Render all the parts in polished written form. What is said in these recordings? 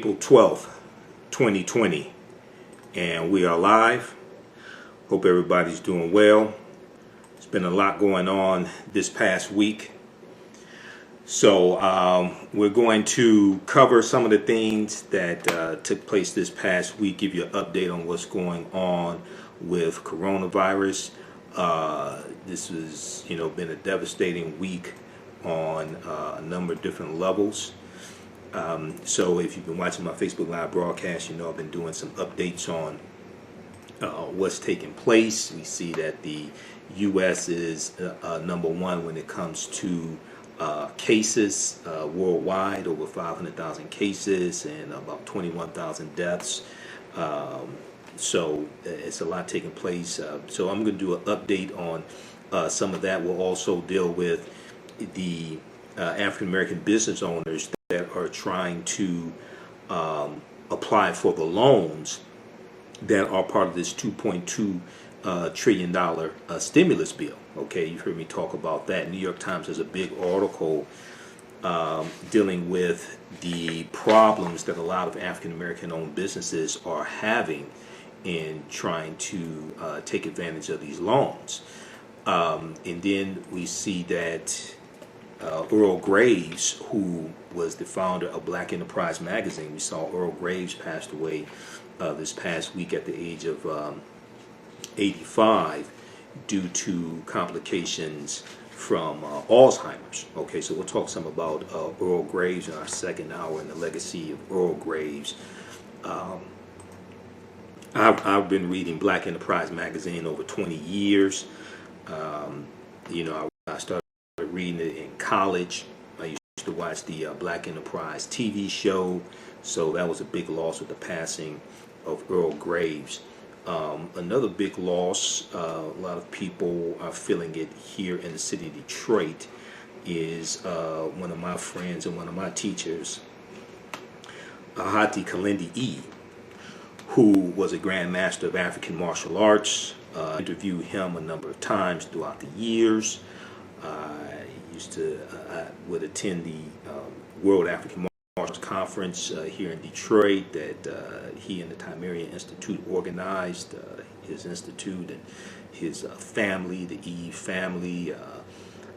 April 12th, 2020, and we are live. Hope everybody's doing well. There's been a lot going on this past week. So we're going to cover some of the things that took place this past week, give you an update on what's going on with coronavirus. This has, been a devastating week on a number of different levels. So if you've been watching my Facebook Live broadcast, I've been doing some updates on what's taking place. We see that the U.S. is number one when it comes to cases worldwide, over 500,000 cases and about 21,000 deaths. So it's a lot taking place. So I'm going to do an update on some of that. We'll also deal with the African American business owners that are trying to apply for the loans that are part of this $2.2 trillion stimulus bill. Okay, you've heard me talk about that. New York Times has a big article dealing with the problems that a lot of African American owned businesses are having in trying to take advantage of these loans. And then we see that Earl Graves, who was the founder of Black Enterprise magazine, we saw Earl Graves passed away this past week at the age of 85 due to complications from Alzheimer's. Okay, so we'll talk some about Earl Graves in our second hour and the legacy of Earl Graves. I've been reading Black Enterprise magazine over 20 years. I started reading it in college. I used to watch the Black Enterprise TV show, so that was a big loss with the passing of Earl Graves. Another big loss, a lot of people are feeling it here in the city of Detroit, is one of my friends and one of my teachers, Ahati Kalindi E., who was a Grand Master of African Martial Arts. Interviewed him a number of times throughout the years. I would attend the World African Martial Conference here in Detroit that he and the Timerian Institute organized. His institute and his family, the E family,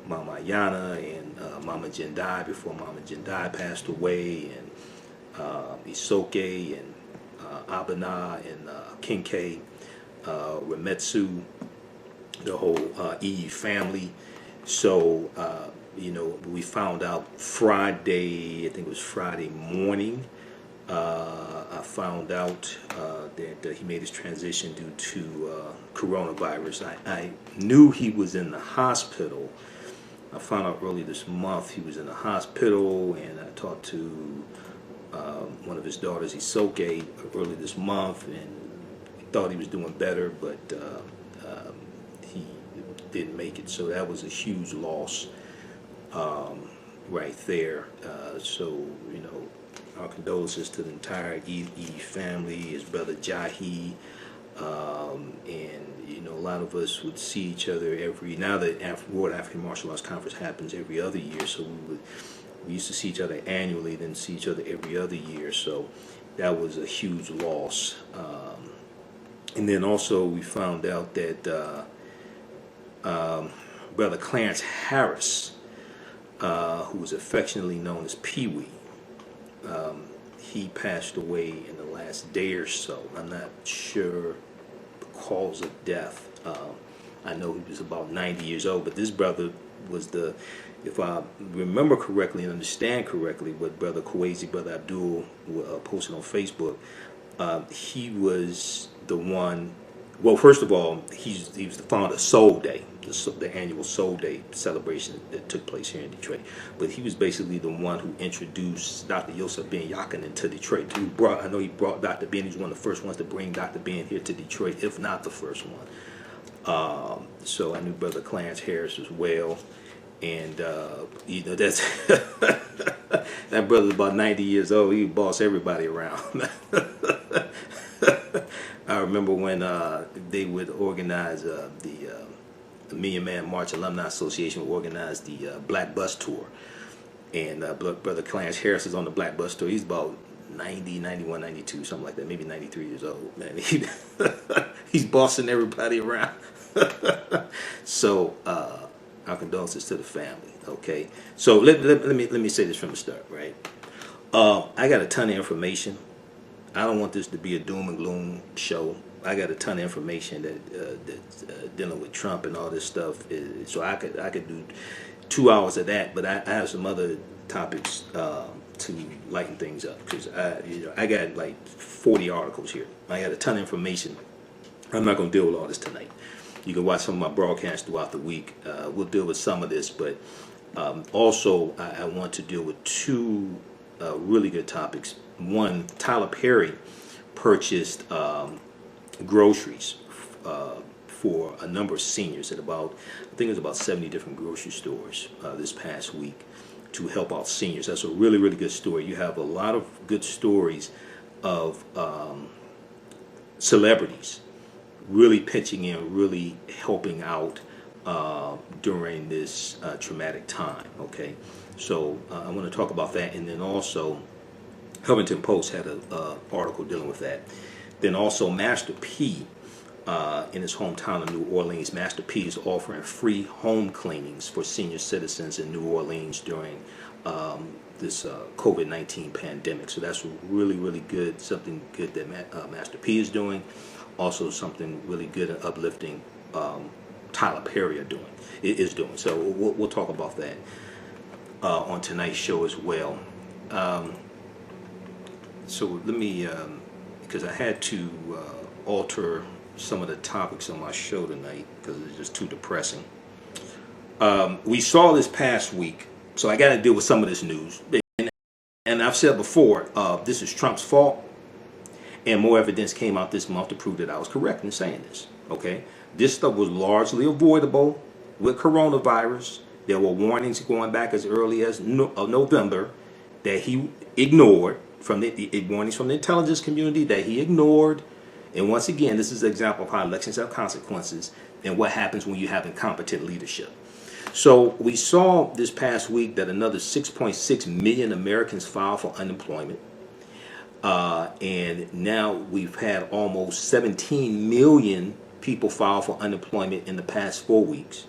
Mama Yana and Mama Jendai before Mama Jendai passed away, and Isoke and Abana and Kinke, Remetsu, the whole E family. So, we found out Friday, I think it was Friday morning, I found out that he made his transition due to coronavirus. I knew he was in the hospital. I found out early this month he was in the hospital, and I talked to one of his daughters, Isoke, early this month, and he thought he was doing better, but he didn't make it. So that was a huge loss right there. So, our condolences to the entire E family, his brother Jahi, and a lot of us would see each other now that World African Martial Arts Conference happens every other year, so we used to see each other annually, then see each other every other year. So that was a huge loss. And then also we found out that Brother Clarence Harris, who was affectionately known as Pee-wee, he passed away in the last day or so. I'm not sure the cause of death. I know he was about 90 years old, but this brother was if I remember correctly and understand correctly what Brother Kwesi, Brother Abdul posted on Facebook, he was the one. Well, first of all, he was the founder of Soul Day, the annual Soul Day celebration that took place here in Detroit. But he was basically the one who introduced Dr. Yosef Ben Yakinen to Detroit. I know he brought Dr. Ben. He was one of the first ones to bring Dr. Ben here to Detroit, if not the first one. So I knew Brother Clarence Harris as well. And, that's that brother's about 90 years old. He would boss everybody around. I remember when they would organize the Million Man March Alumni Association would organize the Black Bus Tour. And Brother Clarence Harris is on the Black Bus Tour. He's about 90, 91, 92, something like that, maybe 93 years old, man. He's bossing everybody around. So, our condolences to the family, okay? So, let me say this from the start, right? I got a ton of information. I don't want this to be a doom and gloom show. I got a ton of information that's dealing with Trump and all this stuff. So I could do 2 hours of that, but I have some other topics to lighten things up, because I got like 40 articles here. I got a ton of information. I'm not going to deal with all this tonight. You can watch some of my broadcasts throughout the week. We'll deal with some of this, but also I want to deal with two really good topics. One, Tyler Perry purchased groceries for a number of seniors at I think it was about 70 different grocery stores this past week to help out seniors. That's a really, really good story. You have a lot of good stories of celebrities really pitching in, really helping out during this traumatic time, okay? So I want to talk about that, and then also Huffington Post had an article dealing with that. Then also Master P, in his hometown of New Orleans, Master P is offering free home cleanings for senior citizens in New Orleans during this COVID-19 pandemic. So that's really, really good, something good that Master P is doing. Also something really good and uplifting Tyler Perry is doing. So we'll talk about that on tonight's show as well. So let me, because I had to alter some of the topics on my show tonight because it's just too depressing. We saw this past week, so I got to deal with some of this news. And I've said before, this is Trump's fault, and more evidence came out this month to prove that I was correct in saying this. Okay, this stuff was largely avoidable with coronavirus. There were warnings going back as early as November that he ignored, from the warnings from the intelligence community that he ignored. And once again, this is an example of how elections have consequences and what happens when you have incompetent leadership. So we saw this past week that another 6.6 million Americans filed for unemployment. And now we've had almost 17 million people file for unemployment in the past 4 weeks.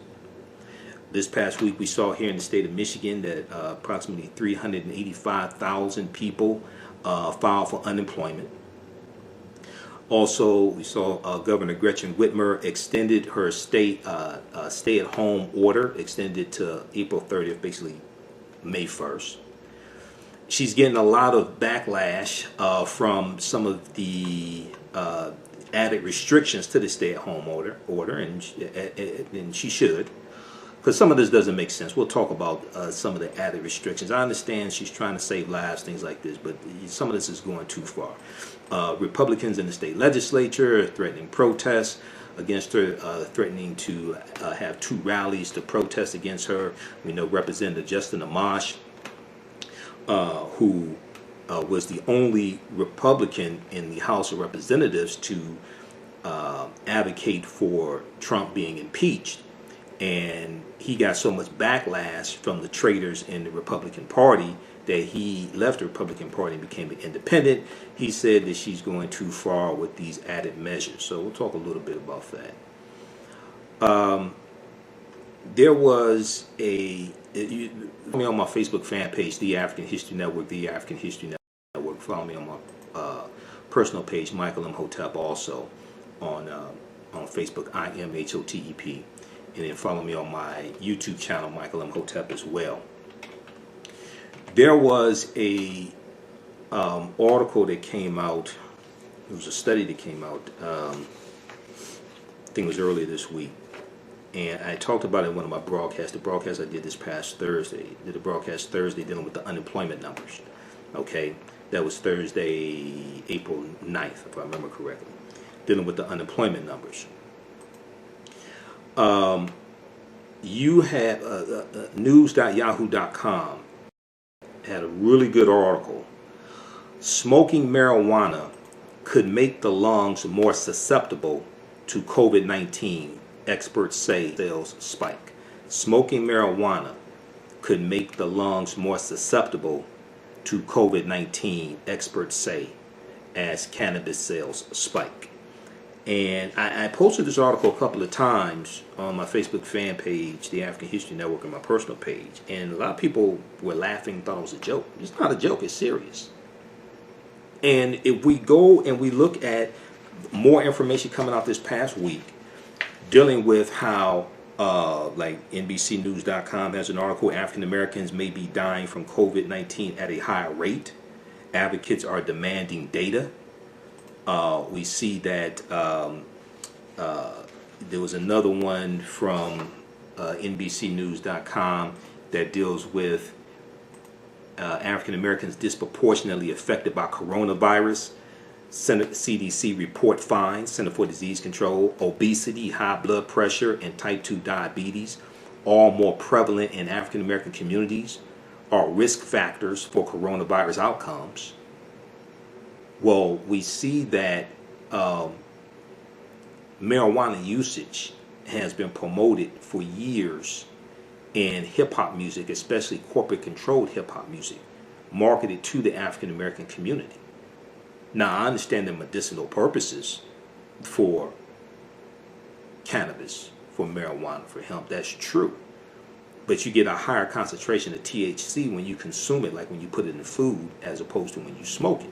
This past week we saw here in the state of Michigan that approximately 385,000 people filed for unemployment. Also, we saw Governor Gretchen Whitmer extended her stay-at-home order, extended to April 30th, basically May 1st. She's getting a lot of backlash from some of the added restrictions to the stay-at-home order, and she should, because some of this doesn't make sense. We'll talk about some of the added restrictions. I understand she's trying to save lives, things like this, but some of this is going too far. Republicans in the state legislature are threatening protests against her, threatening to have 2 rallies to protest against her. We know Representative Justin Amash, who was the only Republican in the House of Representatives to advocate for Trump being impeached. And he got so much backlash from the traitors in the Republican Party that he left the Republican Party and became an independent. He said that she's going too far with these added measures. So we'll talk a little bit about that. There was you follow me on my Facebook fan page, The African History Network, The African History Network. Follow me on my personal page, Michael Imhotep, also on Facebook, IMHOTEP. And then follow me on my YouTube channel, Michael Imhotep, as well. There was a article that came out. It was a study that came out. I think it was earlier this week, and I talked about it in one of my broadcasts. The broadcast I did this past Thursday. I did a broadcast Thursday dealing with the unemployment numbers. Okay, that was Thursday, April 9th, if I remember correctly, dealing with the unemployment numbers. You had news.yahoo.com had a really good article. Smoking marijuana could make the lungs more susceptible to COVID-19, experts say. Sales spike. Smoking marijuana could make the lungs more susceptible to COVID-19, experts say, as cannabis sales spike. And I posted this article a couple of times on my Facebook fan page, the African History Network, and my personal page. And a lot of people were laughing, thought it was a joke. It's not a joke, it's serious. And if we go and we look at more information coming out this past week, dealing with how, like NBCnews.com has an article, African Americans may be dying from COVID-19 at a higher rate. Advocates are demanding data. We see that there was another one from NBCnews.com that deals with African Americans disproportionately affected by coronavirus. CDC report finds Center for Disease Control, obesity, high blood pressure, and type 2 diabetes, all more prevalent in African American communities, are risk factors for coronavirus outcomes. Well, we see that marijuana usage has been promoted for years in hip-hop music, especially corporate-controlled hip-hop music, marketed to the African American community. Now, I understand the medicinal purposes for cannabis, for marijuana, for hemp. That's true. But you get a higher concentration of THC when you consume it, like when you put it in food, as opposed to when you smoke it.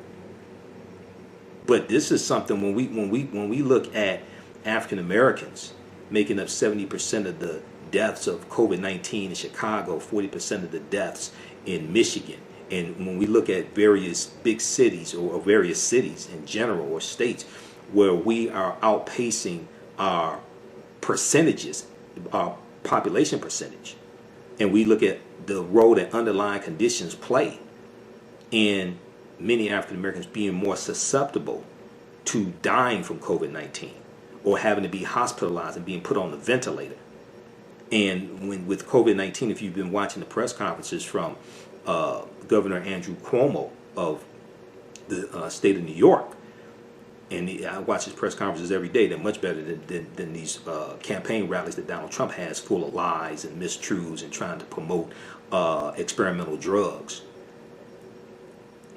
But this is something when we look at African Americans making up 70% of the deaths of COVID-19 in Chicago, 40% of the deaths in Michigan. And when we look at various big cities or various cities in general or states where we are outpacing our percentages, our population percentage, and we look at the role that underlying conditions play in many African Americans being more susceptible to dying from COVID-19 or having to be hospitalized and being put on the ventilator. And with COVID-19, if you've been watching the press conferences from Governor Andrew Cuomo of the state of New York, and I watch his press conferences every day. They're much better than these campaign rallies that Donald Trump has, full of lies and mistruths and trying to promote experimental drugs.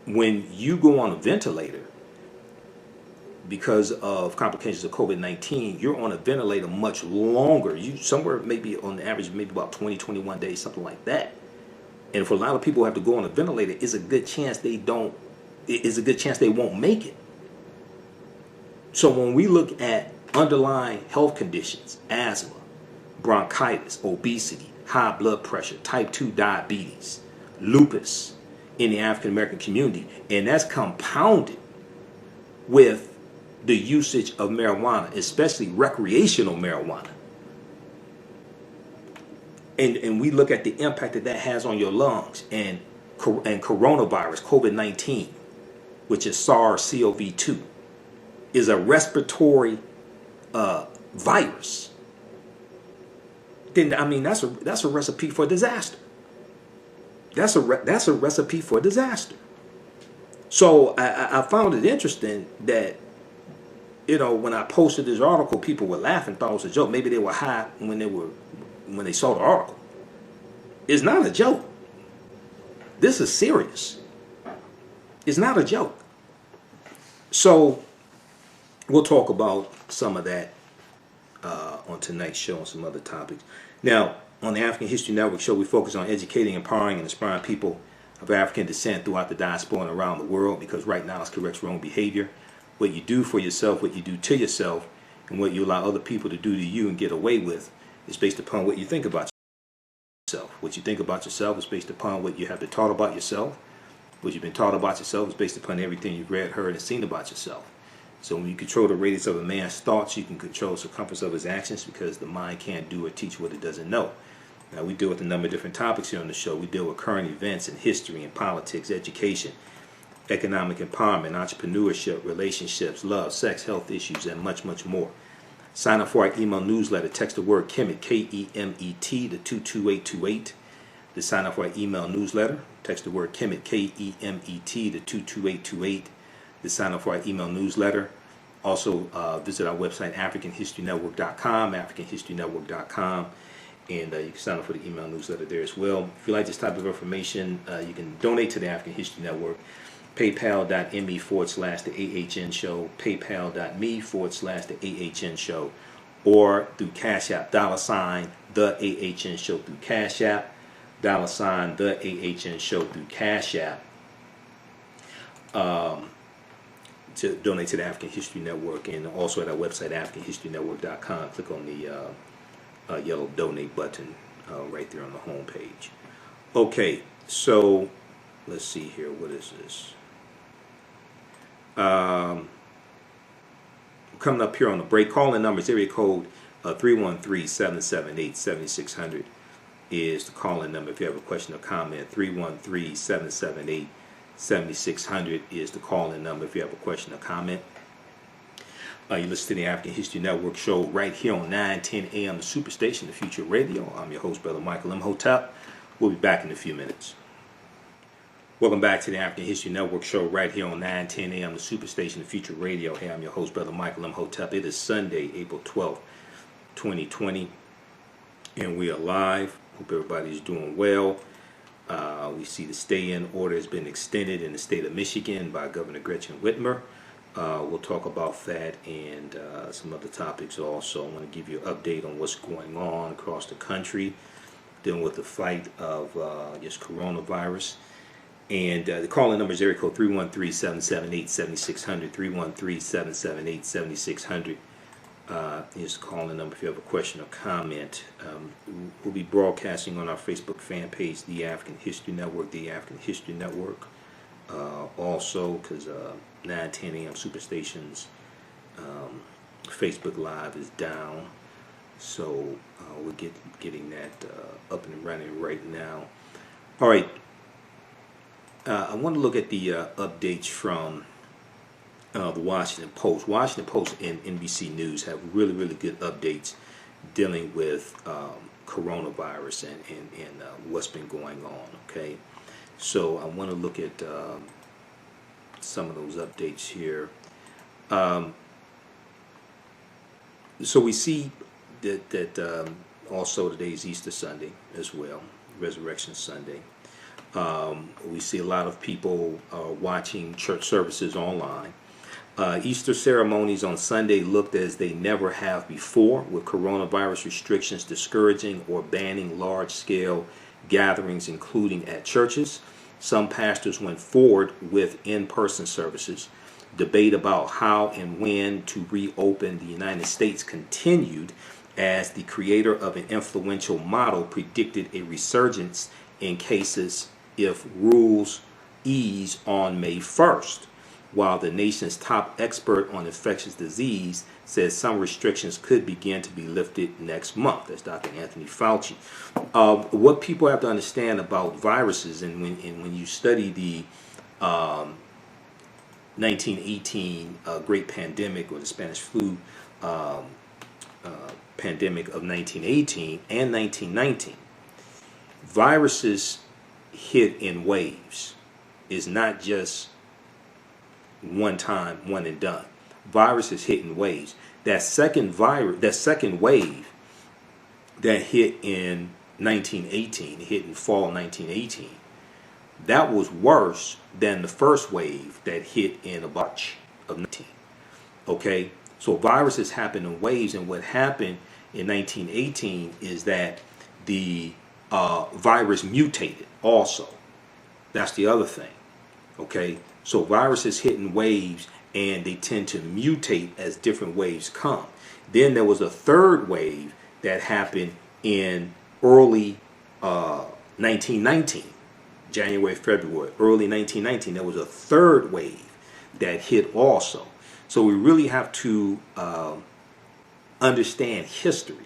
When you go on a ventilator because of complications of COVID-19, you're on a ventilator much longer. You somewhere maybe on the average, maybe about 20, 21 days, something like that. And for a lot of people who have to go on a ventilator, it's a good chance they don't. It's a good chance they won't make it. So when we look at underlying health conditions, asthma, bronchitis, obesity, high blood pressure, type 2 diabetes, lupus in the African American community, and that's compounded with the usage of marijuana, especially recreational marijuana. And we look at the impact that has on your lungs, and coronavirus, COVID-19, which is SARS-CoV-2, is a respiratory virus. Then I mean that's a recipe for disaster. That's a recipe for disaster. So I found it interesting that, you know, when I posted this article, people were laughing, thought it was a joke. Maybe they were high when they saw the article. It's not a joke. This is serious. It's not a joke. So we'll talk about some of that on tonight's show and some other topics. Now, on the African History Network show, we focus on educating, empowering, and inspiring people of African descent throughout the diaspora and around the world, because right now it's corrects wrong behavior. What you do for yourself, what you do to yourself, and what you allow other people to do to you and get away with is based upon what you think about yourself. What you think about yourself is based upon what you have been taught about yourself. What you've been taught about yourself is based upon everything you've read, heard, and seen about yourself. So when you control the radius of a man's thoughts, you can control the circumference of his actions, because the mind can't do or teach what it doesn't know. Now, we deal with a number of different topics here on the show. We deal with current events in history and politics, education, economic empowerment, entrepreneurship, relationships, love, sex, health issues, and much, much more. Sign up for our email newsletter. Text the word Kemet, K-E-M-E-T, to 22828. To sign up for our email newsletter, text the word Kemet, K-E-M-E-T, to 22828. To sign up for our email newsletter. Also, visit our website, AfricanHistoryNetwork.com, AfricanHistoryNetwork.com. and you can sign up for the email newsletter there as well. If you like this type of information, you can donate to the African History Network. PayPal.me/TheAHNShow, PayPal.me/TheAHNShow, or through Cash App, $TheAHNShow through Cash App, $TheAHNShow through Cash App, to donate to the African History Network, and also at our website, AfricanHistoryNetwork.com. Click on the yellow donate button right there on the home page. Okay, so let's see here. What is this? Coming up here on the break. Calling numbers, area code 313-778-7600 is the calling number if you have a question or comment. 313-778-7600 is the calling number if you have a question or comment. You listen to the African History Network show right here on 910 AM, the Superstation, the Future Radio. I'm your host, Brother Michael Imhotep. We'll be back in a few minutes. Welcome back to the African History Network show right here on 910 AM, the Superstation, the Future Radio. Hey, I'm your host, Brother Michael Imhotep. It is Sunday, April 12th, 2020, and we are live. Hope everybody's doing well. We see the stay-in order has been extended in the state of Michigan by Governor Gretchen Whitmer. We'll talk about that and some other topics also. I want to give you an update on what's going on across the country, dealing with the fight of coronavirus. And the calling number is area code 313-778-7600, 313-778-7600 is the calling number if you have a question or comment. We'll be broadcasting on our Facebook fan page, The African History Network, The African History Network. Also, because 910 AM Superstation's Facebook Live is down, so we're getting that up and running right now. All right, I want to look at the updates from the Washington Post. Washington Post and NBC News have really, really good updates dealing with coronavirus and what's been going on. Okay. So I want to look at some of those updates here. So we see that also today's Easter Sunday as well, Resurrection Sunday. We see a lot of people watching church services online. Easter ceremonies on Sunday looked as they never have before, with coronavirus restrictions discouraging or banning large-scale gatherings, including at churches. Some pastors went forward with in-person services. Debate about how and when to reopen the United States continued as the creator of an influential model predicted a resurgence in cases if rules ease on May 1st, while the nation's top expert on infectious disease says some restrictions could begin to be lifted next month. That's Dr. Anthony Fauci. What people have to understand about viruses, and when you study the 1918 Great Pandemic, or the Spanish flu pandemic of 1918 and 1919, viruses hit in waves. Is not just one time, one and done. Viruses hit in waves. That second wave that hit in 1918, hit in fall 1918, that was worse than the first wave that hit in March of 19. Okay, so viruses happen in waves, and what happened in 1918 is that the virus mutated also. That's the other thing. Okay, so viruses hit in waves, and they tend to mutate as different waves come. Then there was a third wave that happened in early 1919, January, February, early 1919. There was a third wave that hit also. So we really have to understand history,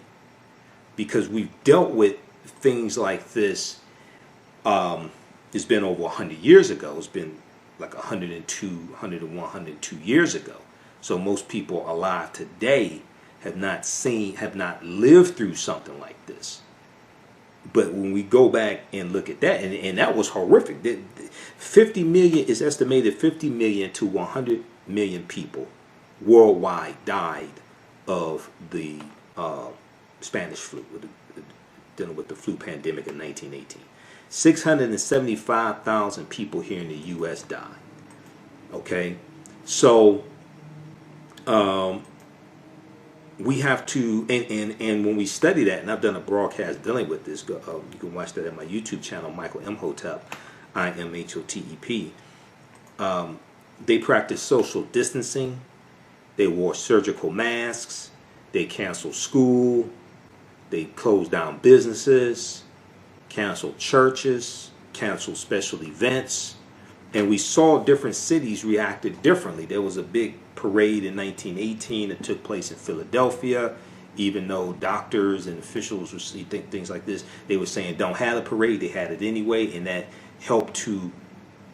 because we've dealt with things like this. It's been over 100 years ago. It's been like 102 years ago. So most people alive today have not lived through something like this. But when we go back and look at that, and that was horrific. 50 million is estimated, 50 million to 100 million people worldwide died of the Spanish flu, dealing with the flu pandemic in 1918. 675,000 people here in the U.S. died. Okay, so we have to, and when we study that, and I've done a broadcast dealing with this, you can watch that at my YouTube channel, Michael Imhotep, Imhotep. They practiced social distancing. They wore surgical masks. They canceled school. They closed down businesses, canceled churches, canceled special events. And we saw different cities reacted differently. There was a big parade in 1918 that took place in Philadelphia. Even though doctors and officials would see things like this, they were saying don't have a parade. They had it anyway, and that helped to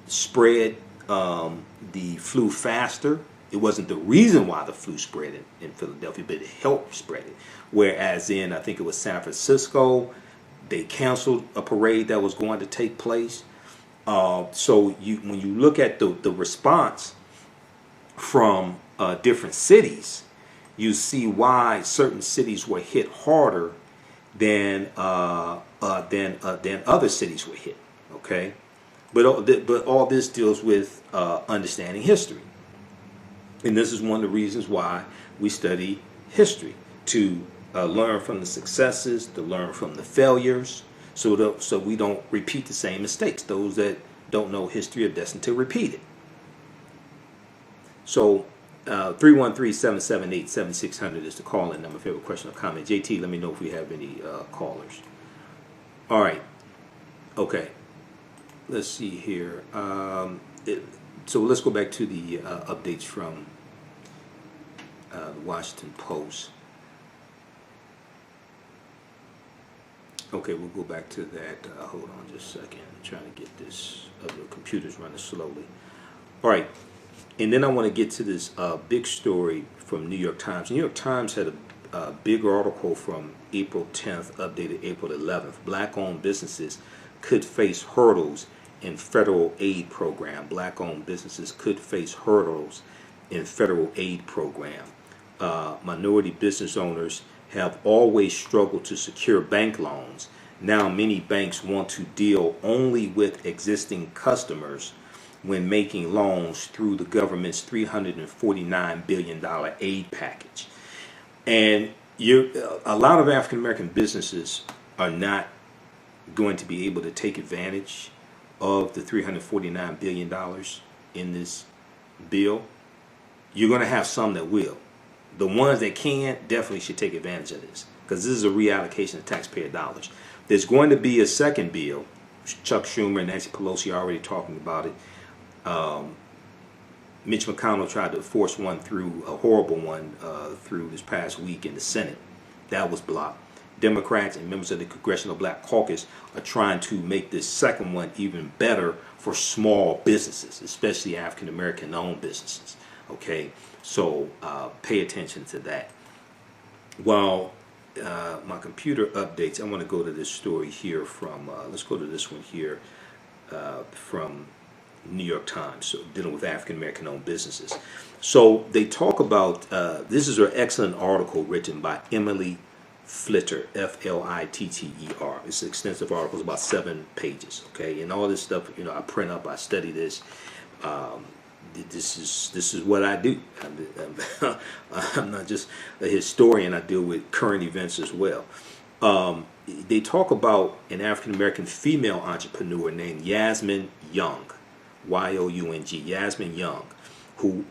spread the flu faster. It wasn't the reason why the flu spread in Philadelphia, but it helped spread it. Whereas in, I think it was San Francisco, they canceled a parade that was going to take place. So when you look at the response from different cities, you see why certain cities were hit harder than other cities were hit. Okay, but all this deals with understanding history, and this is one of the reasons why we study history, to learn from the successes, to learn from the failures, so we don't repeat the same mistakes. Those that don't know history are destined to repeat it. So 313-778-7600 is the call-in number if you have a question or comment. JT, let me know if we have any callers. All right. Okay. Let's see here. So let's go back to the updates from the Washington Post. Okay, we'll go back to that. Hold on just a second. I'm trying to get this. The computer's running slowly. All right. And then I want to get to this big story from New York Times. New York Times had a big article from April 10th, updated April 11th. Black-owned businesses could face hurdles in federal aid program. Black-owned businesses could face hurdles in federal aid program. Minority business owners have always struggled to secure bank loans. Now many banks want to deal only with existing customers when making loans through the government's $349 billion aid package. And a lot of African American businesses are not going to be able to take advantage of the $349 billion in this bill. You're going to have some that will. The ones that can definitely should take advantage of this, because this is a reallocation of taxpayer dollars. There's going to be a second bill. Chuck Schumer and Nancy Pelosi are already talking about it. Mitch McConnell tried to force one through, a horrible one, through this past week in the Senate. That was blocked. Democrats and members of the Congressional Black Caucus are trying to make this second one even better for small businesses, especially African American owned businesses. Okay, so pay attention to that. While my computer updates, I want to go to this story here from, let's go to this one here from New York Times, so dealing with African American owned businesses. So they talk about, this is an excellent article written by Emily Flitter, F-L-I-T-T-E-R. It's an extensive article, it's about 7 pages, okay? And all this stuff, I print up, I study this. This is what I do. I'm not just a historian. I deal with current events as well. They talk about an African American female entrepreneur named Yasmin Young, Y-O-U-N-G, Yasmin Young, who,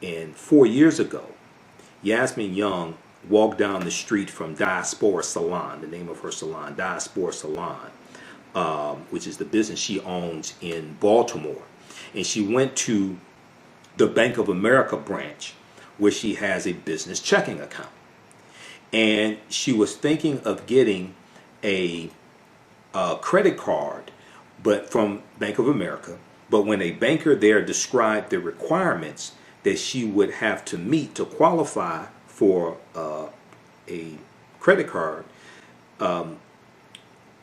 and 4 years ago, Yasmin Young walked down the street from Diaspora Salon, the name of her salon, Diaspora Salon, which is the business she owns in Baltimore. And she went to the Bank of America branch where she has a business checking account. And she was thinking of getting a credit card, but from Bank of America. But when a banker there described the requirements that she would have to meet to qualify for a credit card,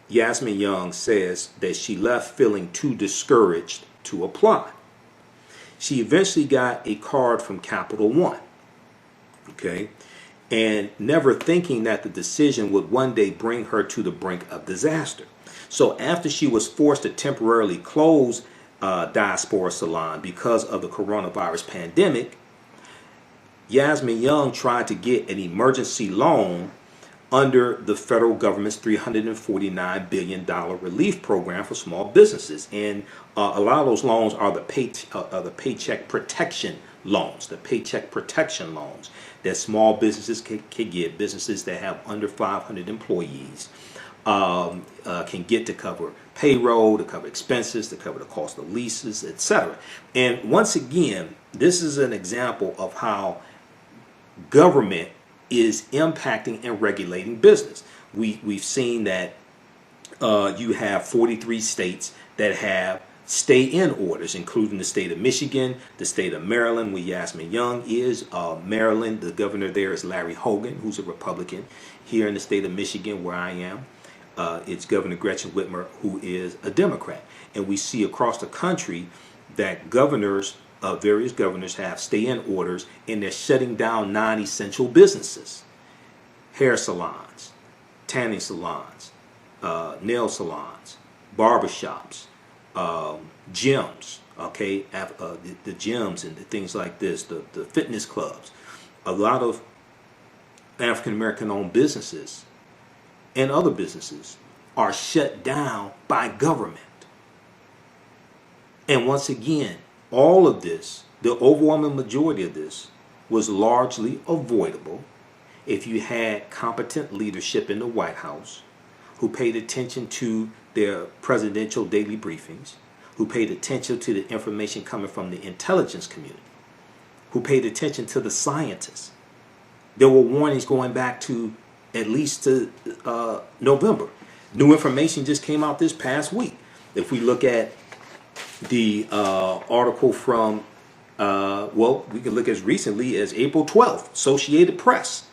Yasmin Young says that she left feeling too discouraged to apply. She eventually got a card from Capital One, okay, and never thinking that the decision would one day bring her to the brink of disaster. So after she was forced to temporarily close Diaspora Salon because of the coronavirus pandemic, Yasmin Young tried to get an emergency loan under the federal government's $349 billion relief program for small businesses. And a lot of those loans are the paycheck protection loans, the paycheck protection loans that small businesses can get, businesses that have under 500 employees can get to cover payroll, to cover expenses, to cover the cost of leases, etc. And once again, this is an example of how government is impacting and regulating business. We've seen that you have 43 states that have stay-in orders, including the state of Michigan, the state of Maryland, where Yasmin Young is. Maryland, the governor there is Larry Hogan, who's a Republican. Here in the state of Michigan, where I am, it's Governor Gretchen Whitmer, who is a Democrat. And we see across the country that various governors have stay-in orders, and they're shutting down non-essential businesses. Hair salons, tanning salons, nail salons, barbershops, gyms, okay, the gyms and the things like this, the fitness clubs. A lot of African American owned businesses and other businesses are shut down by government. And once again, all of this, the overwhelming majority of this, was largely avoidable if you had competent leadership in the White House who paid attention to their presidential daily briefings, who paid attention to the information coming from the intelligence community, who paid attention to the scientists. There were warnings going back to at least to November. New information just came out this past week. If we look at the article from, we can look as recently as April 12th. Associated Press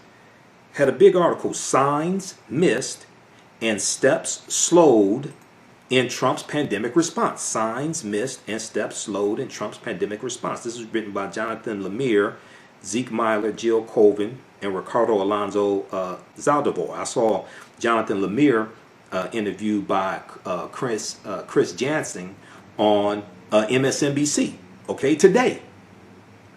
had a big article, Signs Missed and Steps Slowed in Trump's Pandemic Response. Signs Missed and Steps Slowed in Trump's Pandemic Response. This is written by Jonathan Lemire, Zeke Myler, Jill Colvin, and Ricardo Alonso Zaldivar. I saw Jonathan Lemire interviewed by Chris Jansen on MSNBC, okay, today.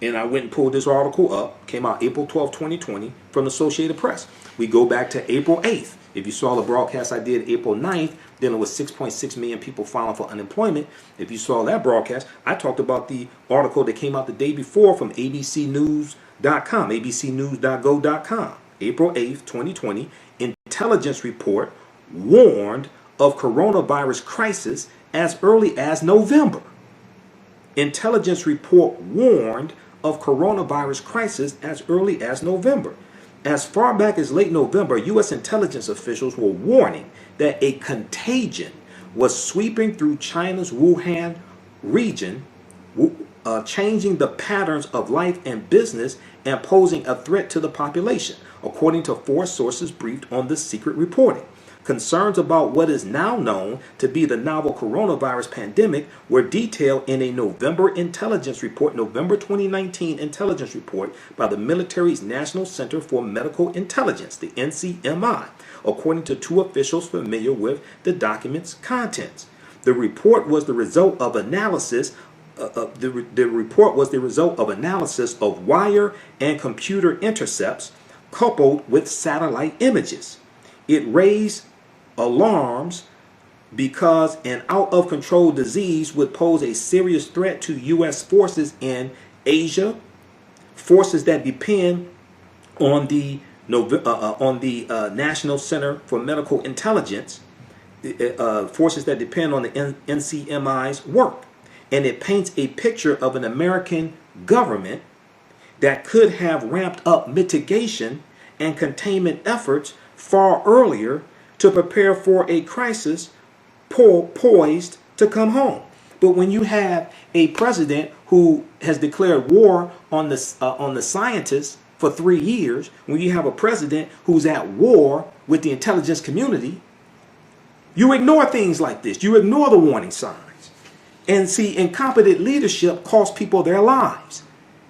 And I went and pulled this article up. Came out April 12, 2020 from the Associated Press. We go back to April 8th. If you saw the broadcast I did April 9th, dealing with 6.6 million people filing for unemployment. If you saw that broadcast, I talked about the article that came out the day before from abcnews.com, abcnews.go.com. April 8th, 2020, intelligence report warned of coronavirus crisis as early as November. Intelligence report warned of coronavirus crisis as early as November. As far back as late November, U.S. intelligence officials were warning that a contagion was sweeping through China's Wuhan region, changing the patterns of life and business and posing a threat to the population, according to 4 sources briefed on the secret reporting. Concerns about what is now known to be the novel coronavirus pandemic were detailed in a November 2019 intelligence report by the military's National Center for Medical Intelligence, the NCMI, according to 2 officials familiar with the document's contents. The report was the result of analysis. The report was the result of analysis of wire and computer intercepts coupled with satellite images. It raised alarms because an out-of-control disease would pose a serious threat to U.S. forces in Asia, forces that depend on the National Center for Medical Intelligence, forces that depend on the NCMI's work. And it paints a picture of an American government that could have ramped up mitigation and containment efforts far earlier to prepare for a crisis poised to come home. But when you have a president who has declared war on the scientists for 3 years, when you have a president who's at war with the intelligence community, you ignore things like this. You ignore the warning signs. And see, incompetent leadership costs people their lives.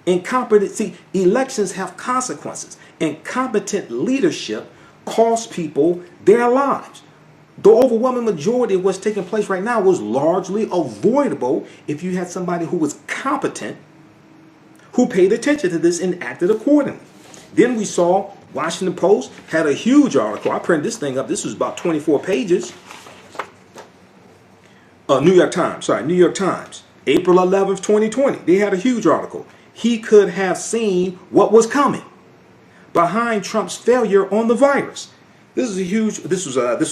Incompetency, elections have consequences. Incompetent leadership costs people their lives. The overwhelming majority of what's taking place right now was largely avoidable if you had somebody who was competent, who paid attention to this and acted accordingly. Then we saw Washington Post had a huge article. I printed this thing up. This was about 24 pages. New York Times, April 11th, 2020. They had a huge article. He could have seen what was coming behind Trump's failure on the virus. This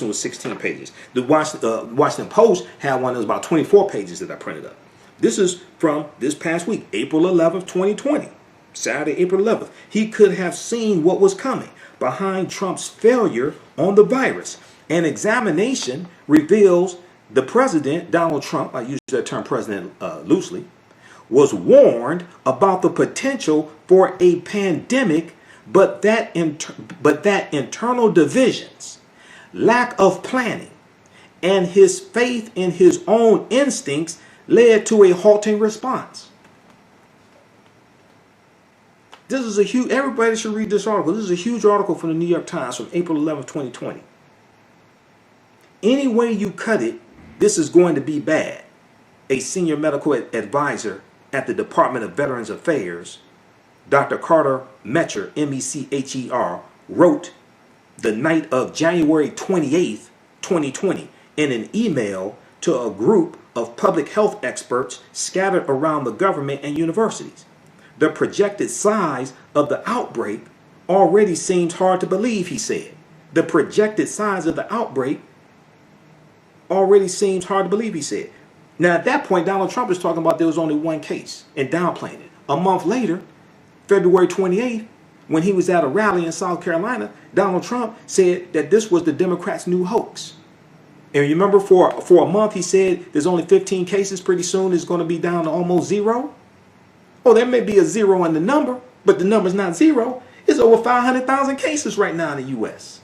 one was 16 pages. The Washington Post had one that was about 24 pages that I printed up. This is from this past week, April 11th, 2020. Saturday, April 11th. He could have seen what was coming behind Trump's failure on the virus. An examination reveals the president, Donald Trump, I use that term president loosely, was warned about the potential for a pandemic, but that internal divisions, lack of planning, and his faith in his own instincts led to a halting response. This is a huge, everybody should read this article. This is a huge article from the New York Times from April 11th, 2020. Any way you cut it, this is going to be bad. A senior medical advisor at the Department of Veterans Affairs, Dr. Carter Mecher, M-E-C-H-E-R, wrote the night of January 28th, 2020, in an email to a group of public health experts scattered around the government and universities. The projected size of the outbreak already seems hard to believe, he said. The projected size of the outbreak already seems hard to believe, he said. Now, at that point, Donald Trump is talking about there was only one case and downplaying it. A month later, February 28th, when he was at a rally in South Carolina, Donald Trump said that this was the Democrats' new hoax. And you remember for a month he said there's only 15 cases. Pretty soon it's going to be down to almost zero. Oh, there may be a zero in the number, but the number's not zero. It's over 500,000 cases right now in the U.S.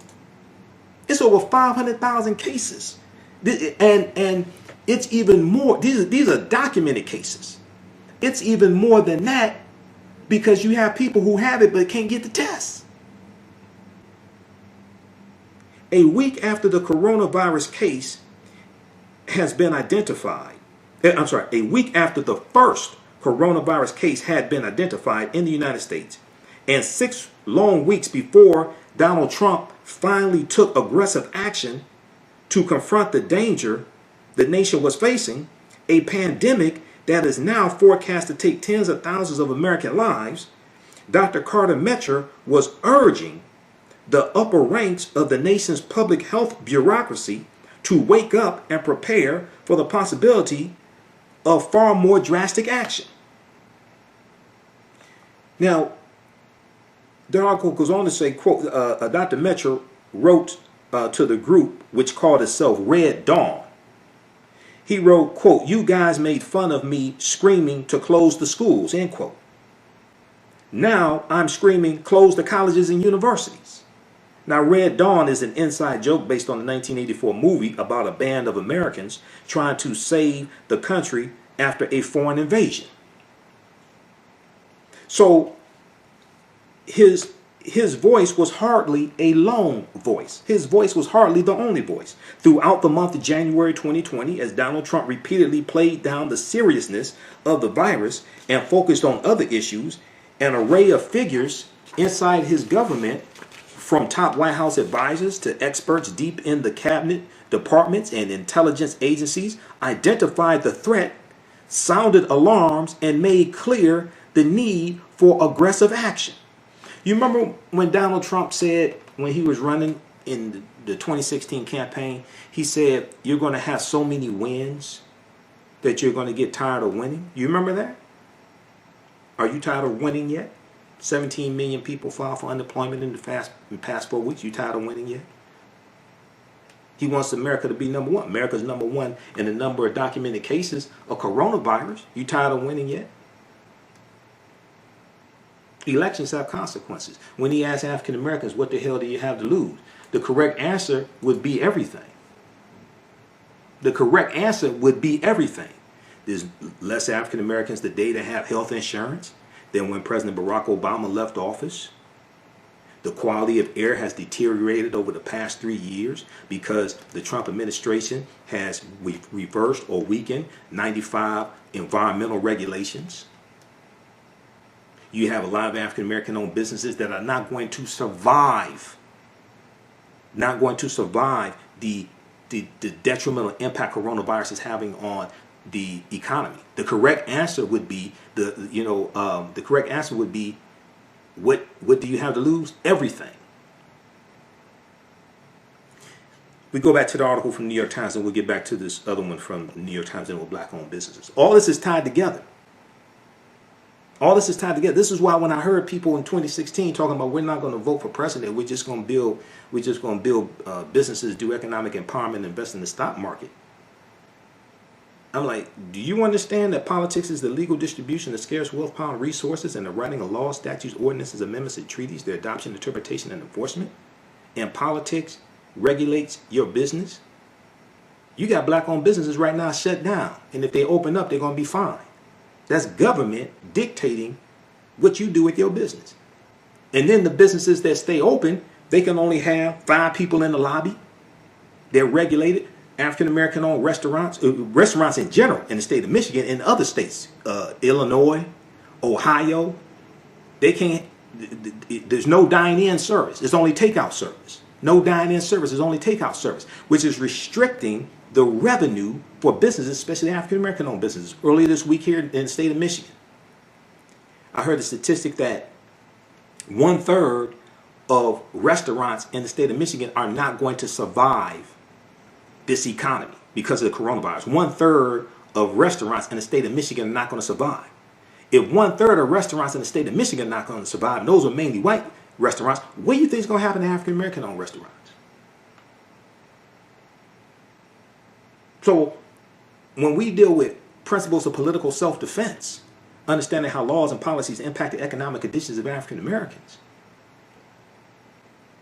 It's over 500,000 cases. And it's even more. These are documented cases. It's even more than that because you have people who have it but can't get the test. A week after the coronavirus case has been identified, a week after the first coronavirus case had been identified in the United States, and 6 long weeks before Donald Trump finally took aggressive action to confront the danger the nation was facing, a pandemic that is now forecast to take tens of thousands of American lives, Dr. Carter Mecher was urging the upper ranks of the nation's public health bureaucracy to wake up and prepare for the possibility of far more drastic action. Now, the article goes on to say, quote, Dr. Mecher wrote to the group, which called itself Red Dawn. He wrote, quote, "You guys made fun of me screaming to close the schools," end quote. Now I'm screaming, close the colleges and universities. Now, Red Dawn is an inside joke based on the 1984 movie about a band of Americans trying to save the country after a foreign invasion. So his voice was hardly a lone voice. His voice was hardly the only voice. Throughout the month of January 2020, as Donald Trump repeatedly played down the seriousness of the virus and focused on other issues, an array of figures inside his government, from top White House advisors to experts deep in the cabinet departments and intelligence agencies, identified the threat, sounded alarms, and made clear the need for aggressive action. You remember when Donald Trump said, when he was running in the 2016 campaign, he said, you're going to have so many wins that you're going to get tired of winning? You remember that? Are you tired of winning yet? 17 million people filed for unemployment in the past 4 weeks. You tired of winning yet? He wants America to be number one. America's number one in the number of documented cases of coronavirus. You tired of winning yet? Elections have consequences. When he asked African Americans, what the hell do you have to lose? The correct answer would be everything. The correct answer would be everything. There's less African Americans today that have health insurance. than when President Barack Obama left office. The quality of air has deteriorated over the past 3 years because the Trump administration has reversed or weakened 95 environmental regulations. You have a lot of African American owned businesses that are not going to survive, the detrimental impact coronavirus is having on the economy. The correct answer would be what do you have to lose? Everything. We go back to the article from the New York Times, and we'll get back to this other one from the New York Times and with black-owned businesses. All this is tied together. This is why when I heard people in 2016 talking about we're not going to vote for president, we're just going to build businesses, do economic empowerment, invest in the stock market. I'm like, do you understand that politics is the legal distribution of scarce wealth, power, and resources, and the writing of laws, statutes, ordinances, amendments, and treaties, their adoption, interpretation, and enforcement? And politics regulates your business? You got black-owned businesses right now shut down, and if they open up, they're going to be fined. That's government dictating what you do with your business. And then the businesses that stay open, they can only have 5 people in the lobby. They're regulated. African American owned restaurants in general in the state of Michigan and other states, Illinois, Ohio, they can't. There's no dine-in service. It's only takeout service. No dine-in service is only takeout service, which is restricting the revenue for businesses, especially African American owned businesses. Earlier this week here in the state of Michigan, I heard a statistic that 1/3 of restaurants in the state of Michigan are not going to survive this economy because of the coronavirus. 1/3 of restaurants in the state of Michigan are not going to survive. If 1/3 of restaurants in the state of Michigan are not going to survive, and those are mainly white restaurants, what do you think is going to happen to African American owned restaurants? So when we deal with principles of political self-defense, understanding how laws and policies impact the economic conditions of African Americans,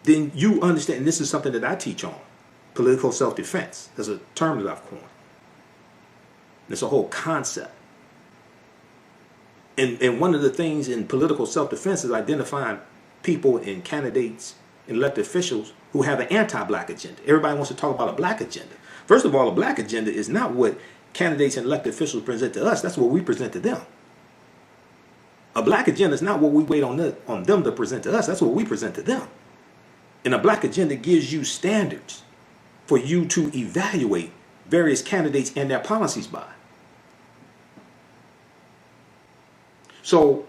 then you understand, and this is something that I teach on, political self-defense. There's a term that I've coined. It's a whole concept. And one of the things in political self-defense is identifying people and candidates and elected officials who have an anti-black agenda. Everybody wants to talk about a black agenda. First of all, a black agenda is not what candidates and elected officials present to us. That's what we present to them. A black agenda is not what we wait on them to present to us. That's what we present to them. And a black agenda gives you standards for you to evaluate various candidates and their policies by. So,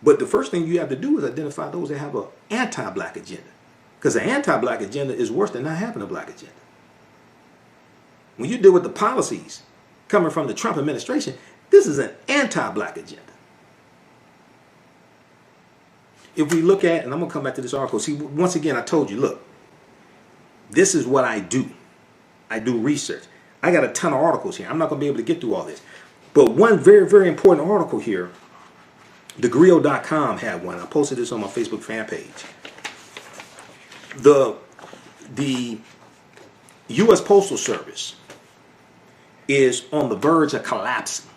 but the first thing you have to do is identify those that have an anti-black agenda. Because an anti-black agenda is worse than not having a black agenda. When you deal with the policies coming from the Trump administration, this is an anti-black agenda. If we look at, and I'm going to come back to this article, see, once again, I told you, look, this is what I do. I do research. I got a ton of articles here. I'm not going to be able to get through all this. But one very, very important article here, thegrio.com had one. I posted this on my Facebook fan page. The U.S. Postal Service is on the verge of collapsing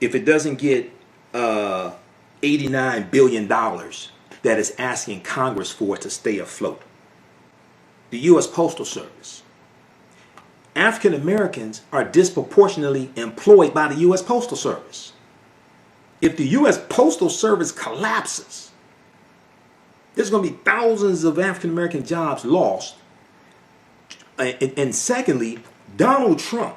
if it doesn't get $89 billion that it's asking Congress for to stay afloat. The U.S. Postal Service. African Americans are disproportionately employed by the U.S. Postal Service. If the U.S. Postal Service collapses, there's going to be thousands of African American jobs lost. And secondly, Donald Trump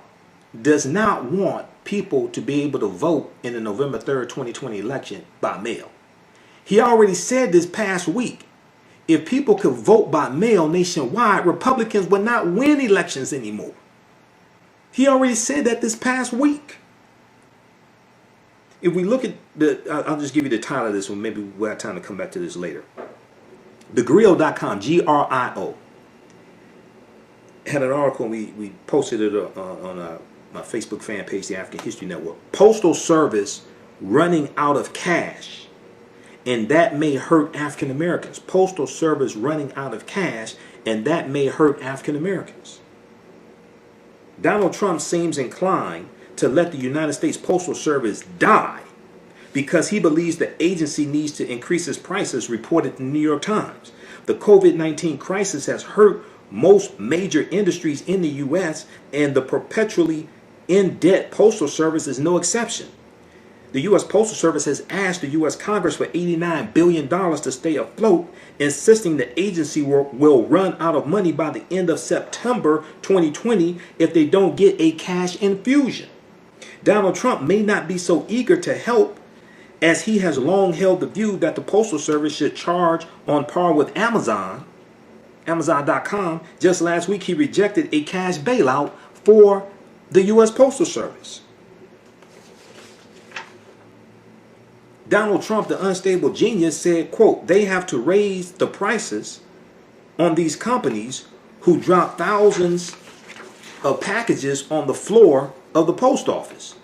does not want people to be able to vote in the November 3rd, 2020 election by mail. He already said this past week, if people could vote by mail nationwide, Republicans would not win elections anymore. He already said that this past week. If we look at I'll just give you the title of this one. Maybe we'll have time to come back to this later. TheGrio.com, GRIO, had an article, and we posted it on my Facebook fan page, the African History Network. Postal Service running out of cash, and that may hurt African Americans. Postal Service running out of cash, and that may hurt African Americans. Donald Trump seems inclined to let the United States Postal Service die because he believes the agency needs to increase its prices, reported the New York Times. The COVID-19 crisis has hurt most major industries in the U.S., and the perpetually in debt Postal Service is no exception. The U.S. Postal Service has asked the U.S. Congress for $89 billion to stay afloat, insisting the agency will run out of money by the end of September 2020 if they don't get a cash infusion. Donald Trump may not be so eager to help, as he has long held the view that the Postal Service should charge on par with Amazon.com. Just last week, he rejected a cash bailout for the U.S. Postal Service. Donald Trump, the unstable genius, said, quote, they have to raise the prices on these companies who drop thousands of packages on the floor of the post office.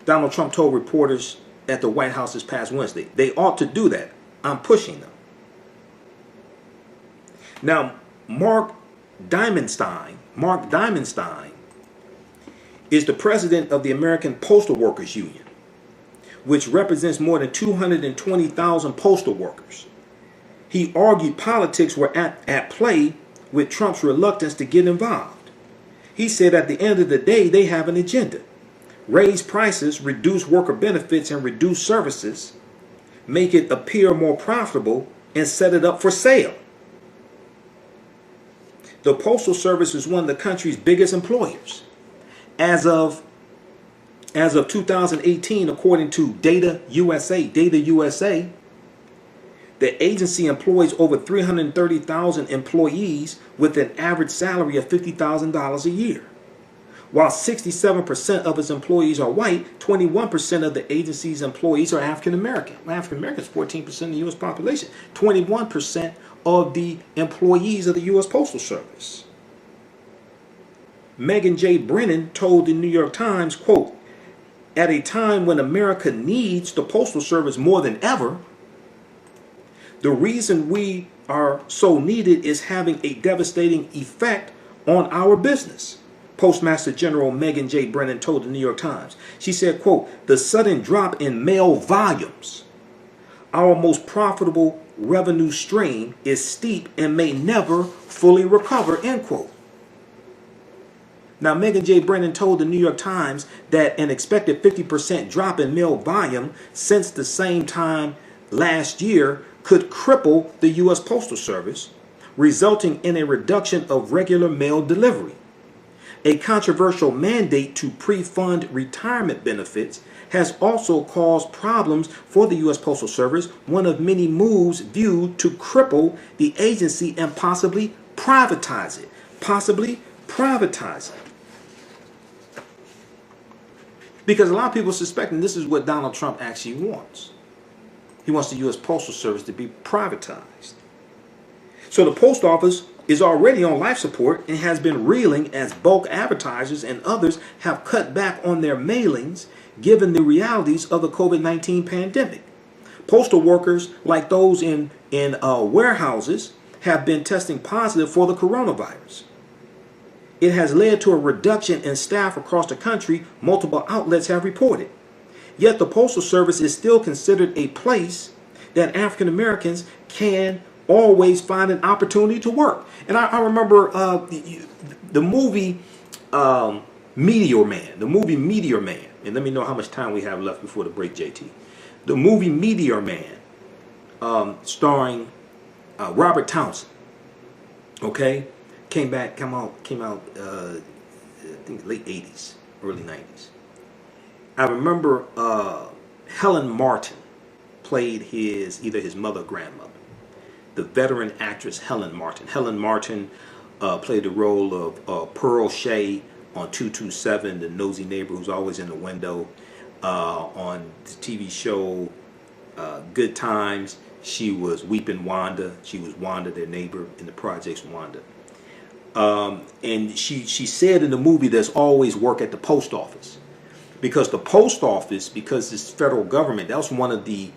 Donald Trump told reporters at the White House this past Wednesday. They ought to do that. I'm pushing them. Now, Mark Diamondstein is the president of the American Postal Workers Union, which represents more than 220,000 postal workers. He argued politics were at play with Trump's reluctance to get involved. He said at the end of the day, they have an agenda. Raise prices, reduce worker benefits, and reduce services, make it appear more profitable, and set it up for sale. The Postal Service is one of the country's biggest employers. As of 2018, according to Data USA, the agency employs over 330,000 employees with an average salary of $50,000 a year. While 67% of its employees are white, 21% of the agency's employees are African American. African Americans, 14% of the U.S. population. 21% of the employees of the U.S. Postal Service. Megan J. Brennan told the New York Times, quote, at a time when America needs the Postal Service more than ever, the reason we are so needed is having a devastating effect on our business. Postmaster General Megan J. Brennan told the New York Times. She said, quote, the sudden drop in mail volumes, our most profitable revenue stream, is steep and may never fully recover, end quote. Now, Megan J. Brennan told the New York Times that an expected 50% drop in mail volume since the same time last year could cripple the U.S. Postal Service, resulting in a reduction of regular mail delivery. A controversial mandate to pre-fund retirement benefits has also caused problems for the U.S. Postal Service, one of many moves viewed to cripple the agency and possibly privatize it. Because a lot of people are suspecting this is what Donald Trump actually wants. He wants the U.S. Postal Service to be privatized. So the post office is already on life support and has been reeling as bulk advertisers and others have cut back on their mailings given the realities of the COVID-19 pandemic. Postal workers, like those in warehouses, have been testing positive for the coronavirus. It has led to a reduction in staff across the country, multiple outlets have reported. Yet the Postal Service is still considered a place that African Americans can always find an opportunity to work. And I remember the movie Meteor Man. And let me know how much time we have left before the break, JT. The movie Meteor Man, starring Robert Townsend. Okay, came out. I think late '80s, early '90s. I remember Helen Martin played either his mother or grandmother. The veteran actress Helen Martin. Helen Martin played the role of Pearl Shea on 227, the nosy neighbor who's always in the window. On the TV show Good Times, she was Weeping Wanda. She was Wanda, their neighbor in the projects, Wanda. And she said in the movie there's always work at the post office. Because the post office, because it's federal government, that was one of the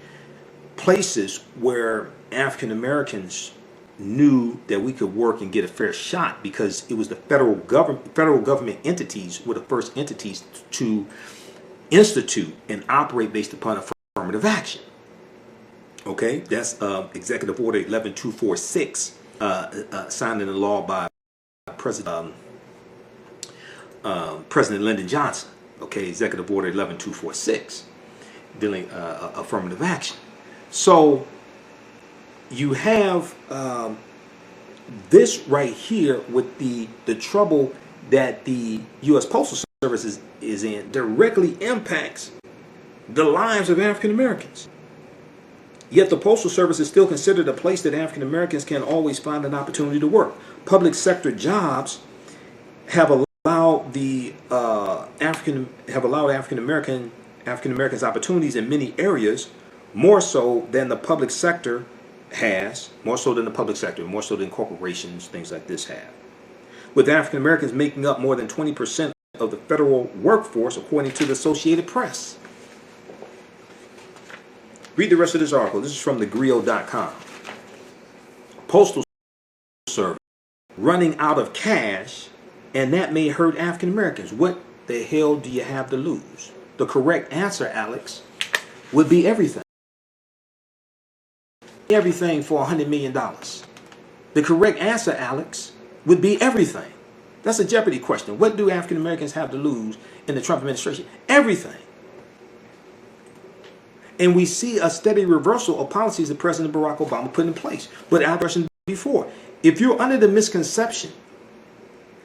places where African Americans knew that we could work and get a fair shot, because it was the federal government entities were the first entities to institute and operate based upon affirmative action. Okay, that's Executive Order 11246, signed into law by President Lyndon Johnson. Okay, Executive Order 11246, dealing affirmative action. So you have this right here with the trouble that the U.S. Postal Service is in directly impacts the lives of African Americans. Yet the Postal Service is still considered a place that African Americans can always find an opportunity to work. Public sector jobs have allowed African Americans opportunities in many areas, more so than the public sector has, more so than corporations, things like this have. With African Americans making up more than 20% of the federal workforce, according to the Associated Press. Read the rest of this article. This is from thegrio.com. Postal Service running out of cash, and that may hurt African Americans. What the hell do you have to lose? The correct answer, Alex, would be everything. Everything for $100 million. The correct answer, Alex, would be everything. That's a Jeopardy question. What do African Americans have to lose in the Trump administration? Everything. And we see a steady reversal of policies that President Barack Obama put in place. But as I mentioned before, if you're under the misconception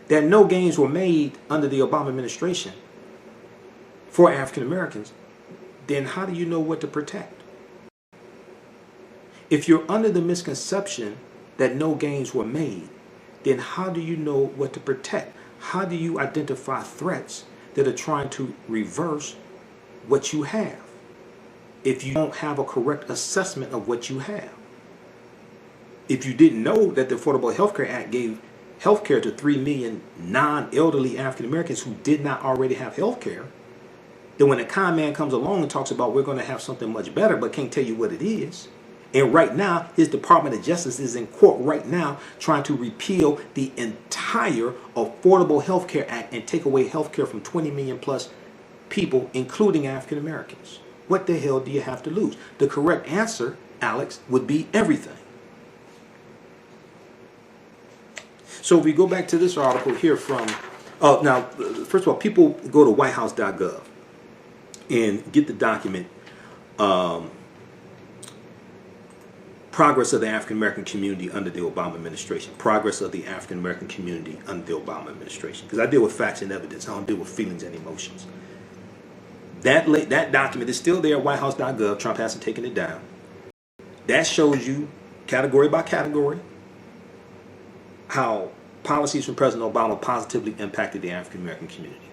that no gains were made under the Obama administration for African Americans, then how do you know what to protect? If you're under the misconception that no gains were made, then how do you know what to protect? How do you identify threats that are trying to reverse what you have if you don't have a correct assessment of what you have? If you didn't know that the Affordable Health Care Act gave health care to 3 million non-elderly African Americans who did not already have health care, then when a con man comes along and talks about we're going to have something much better but can't tell you what it is, and right now his Department of Justice is in court right now trying to repeal the entire Affordable Health Care Act and take away health care from 20 million plus people, including African Americans. What the hell do you have to lose? The correct answer, Alex, would be everything. So if we go back to this article here from, now, first of all, people go to whitehouse.gov and get the document, Progress of the African American Community under the Obama administration. Progress of the African American Community under the Obama administration. Because I deal with facts and evidence. I don't deal with feelings and emotions. That document is still there at whitehouse.gov. Trump hasn't taken it down. That shows you, category by category, how policies from President Obama positively impacted the African American community.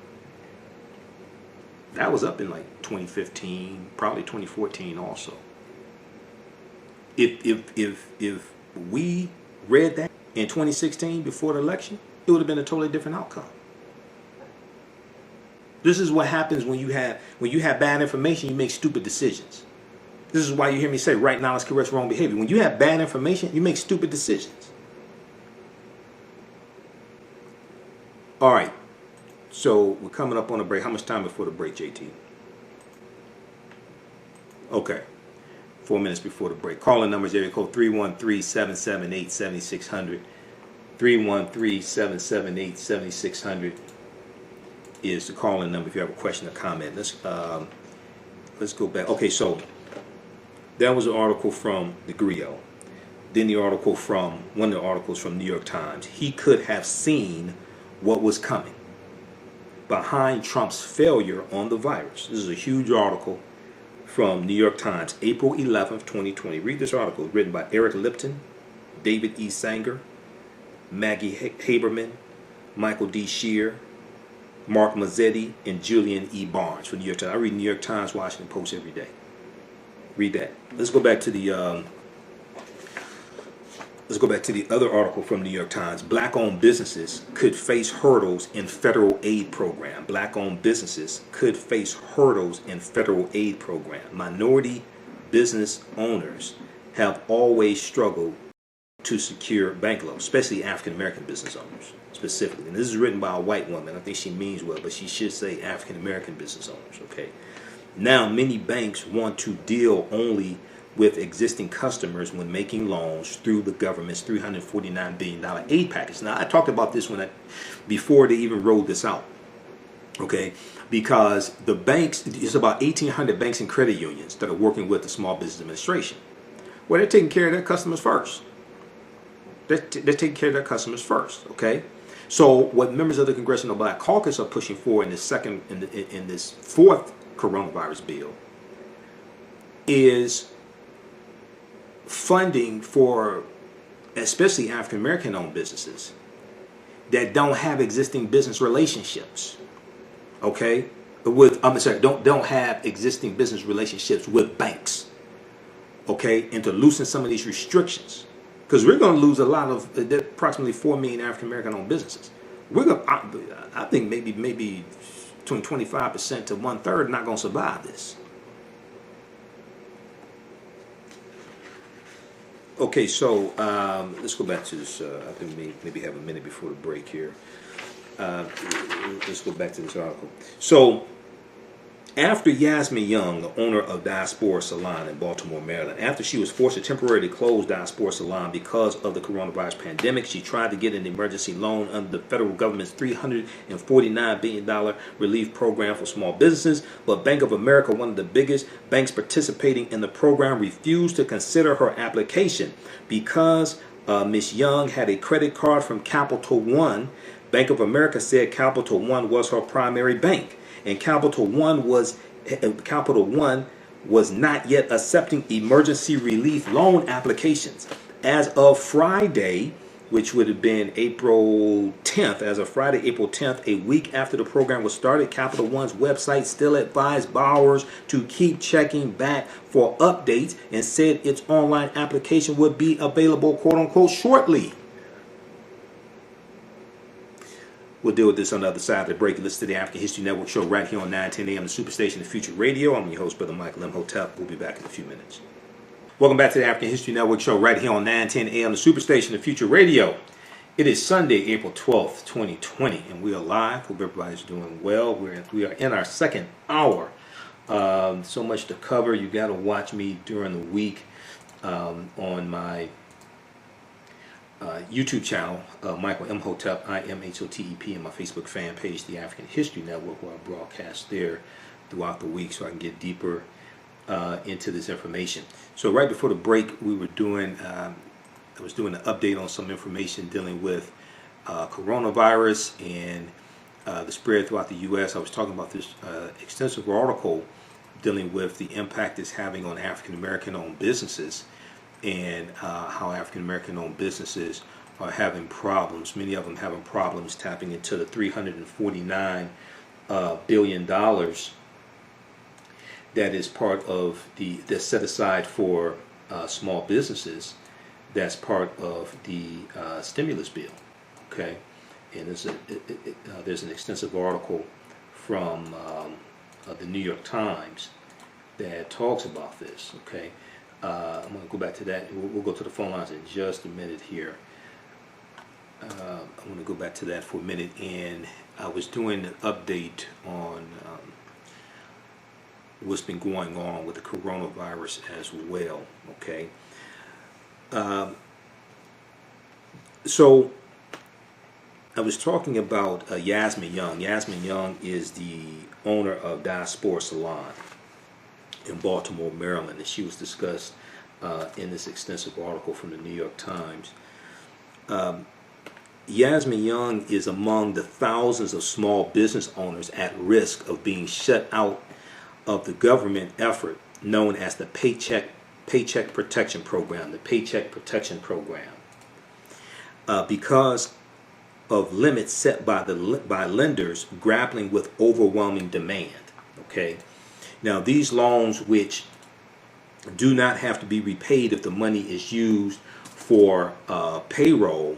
That was up in like 2015, probably 2014 also. If we read that in 2016 before the election, it would have been a totally different outcome. This is what happens when you have bad information, you make stupid decisions. This is why you hear me say right knowledge corrects wrong behavior. When you have bad information, you make stupid decisions. All right. So we're coming up on a break. How much time before the break, JT? Okay. 4 minutes before the break. Calling numbers area code 313-778-7600. 313-778-7600 is the calling number if you have a question or comment. Let's go back. Okay, so that was an article from the Griot. Then the article from one of the articles from New York Times. He could have seen what was coming behind Trump's failure on the virus. This is a huge article from New York Times, April 11th, 2020. Read this article, written by Eric Lipton, David E. Sanger, Maggie Haberman, Michael D. Shear, Mark Mazzetti, and Julian E. Barnes from New York Times. I read New York Times, Washington Post every day. Read that. Let's go back to the other article from New York Times. Black-owned businesses could face hurdles in federal aid program. Black-owned businesses could face hurdles in federal aid program. Minority business owners have always struggled to secure bank loans, especially African-American business owners specifically. And this is written by a white woman. I think she means well, but she should say African-American business owners, okay? Now, many banks want to deal only with existing customers when making loans through the government's $349 billion aid package. Now, I talked about this before they even rolled this out. Okay, because the banks, it's about 1,800 banks and credit unions that are working with the Small Business Administration. Well, they're taking care of their customers first. They're taking care of their customers first. Okay, so what members of the Congressional Black Caucus are pushing for in this fourth coronavirus bill is funding for especially African American owned businesses that don't have existing business relationships. Okay, don't have existing business relationships with banks. Okay, and to loosen some of these restrictions, because we're going to lose a lot of approximately 4 million African American owned businesses. I think maybe between 25% to 1/3 not going to survive this. Okay, so let's go back to this. I think maybe have a minute before the break here. Let's go back to this article. So, after Yasmin Young, the owner of Diaspora Salon in Baltimore, Maryland, after she was forced to temporarily close Diaspora Salon because of the coronavirus pandemic, she tried to get an emergency loan under the federal government's $349 billion relief program for small businesses. But Bank of America, one of the biggest banks participating in the program, refused to consider her application because Ms. Young had a credit card from Capital One. Bank of America said Capital One was her primary bank, and Capital One was not yet accepting emergency relief loan applications. As of Friday, which would have been April 10th, as of Friday, April 10th, a week after the program was started, Capital One's website still advised borrowers to keep checking back for updates and said its online application would be available, quote unquote, shortly. We'll deal with this on the other side of the break. Listen to the African History Network show right here on 910 AM, the Superstation of Future Radio. I'm your host, Brother Michael Imhotep. We'll be back in a few minutes. Welcome back to the African History Network show right here on 910 AM, the Superstation of Future Radio. It is Sunday, April 12th, 2020, and we are live. Hope everybody's doing well. We are in our second hour. So much to cover. You got to watch me during the week on my YouTube channel, Michael Imhotep, IMHOTEP, and my Facebook fan page, The African History Network, where I broadcast there throughout the week so I can get deeper into this information. So right before the break, I was doing an update on some information dealing with coronavirus and the spread throughout the U.S. I was talking about this extensive article dealing with the impact it's having on African American owned businesses, and how African American owned businesses are having problems. Many of them having problems tapping into the $349 billion that is part of that's set aside for small businesses. That's part of the stimulus bill. Okay, and there's an extensive article from the New York Times that talks about this. Okay. I'm going to go back to that. We'll go to the phone lines in just a minute here. I'm going to go back to that for a minute. And I was doing an update on what's been going on with the coronavirus as well. Okay. So I was talking about Yasmin Young. Yasmin Young is the owner of Diaspora Salon in Baltimore, Maryland, and she was discussed in this extensive article from the New York Times. Yasmin Young is among the thousands of small business owners at risk of being shut out of the government effort known as the Paycheck Protection Program, because of limits set by lenders grappling with overwhelming demand. Okay. Now, these loans, which do not have to be repaid if the money is used for payroll,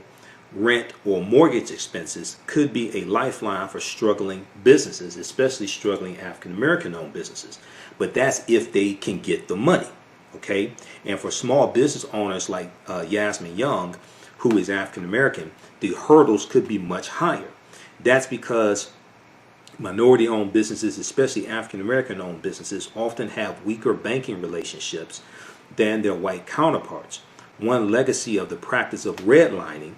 rent, or mortgage expenses, could be a lifeline for struggling businesses, especially struggling African American owned businesses. But that's if they can get the money. Okay? And for small business owners like Yasmin Young, who is African American, the hurdles could be much higher. That's because Minority-owned businesses, especially African-American-owned businesses, often have weaker banking relationships than their white counterparts. One legacy of the practice of redlining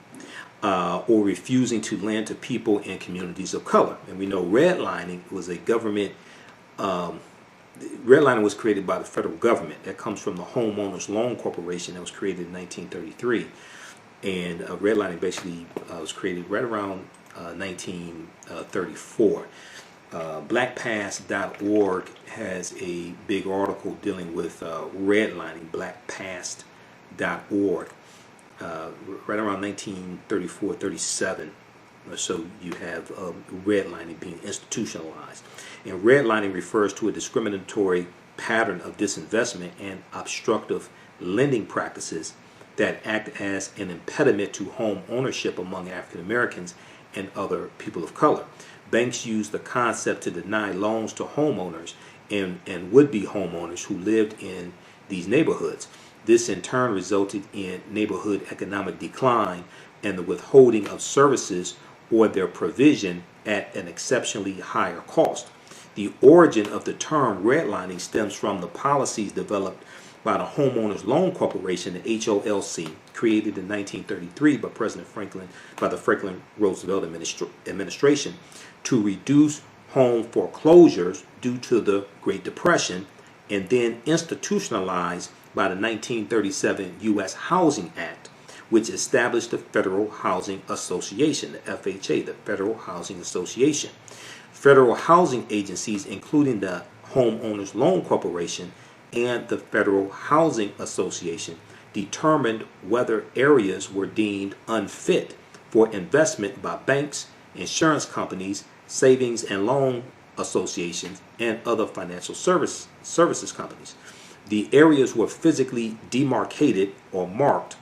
or refusing to lend to people in communities of color. And we know redlining was a government, redlining was created by the federal government. That comes from the Homeowners Loan Corporation that was created in 1933. And redlining basically was created right around 1934. Blackpast.org has a big article dealing with redlining, blackpast.org, right around 1934-37 or so. You have redlining being institutionalized. And redlining refers to a discriminatory pattern of disinvestment and obstructive lending practices that act as an impediment to home ownership among African Americans and other people of color. Banks use the concept to deny loans to homeowners and would-be homeowners who lived in these neighborhoods. This in turn resulted in neighborhood economic decline and the withholding of services or their provision at an exceptionally higher cost. The origin of the term redlining stems from the policies developed by the Homeowners Loan Corporation, the HOLC, created in 1933 by the Franklin Roosevelt administration to reduce home foreclosures due to the Great Depression, and then institutionalized by the 1937 U.S. Housing Act, which established the Federal Housing Association, the FHA, the Federal Housing Association. Federal housing agencies, including the Homeowners Loan Corporation and the Federal Housing Association, determined whether areas were deemed unfit for investment by banks, insurance companies, savings and loan associations, and other financial services companies. The areas were physically demarcated or marked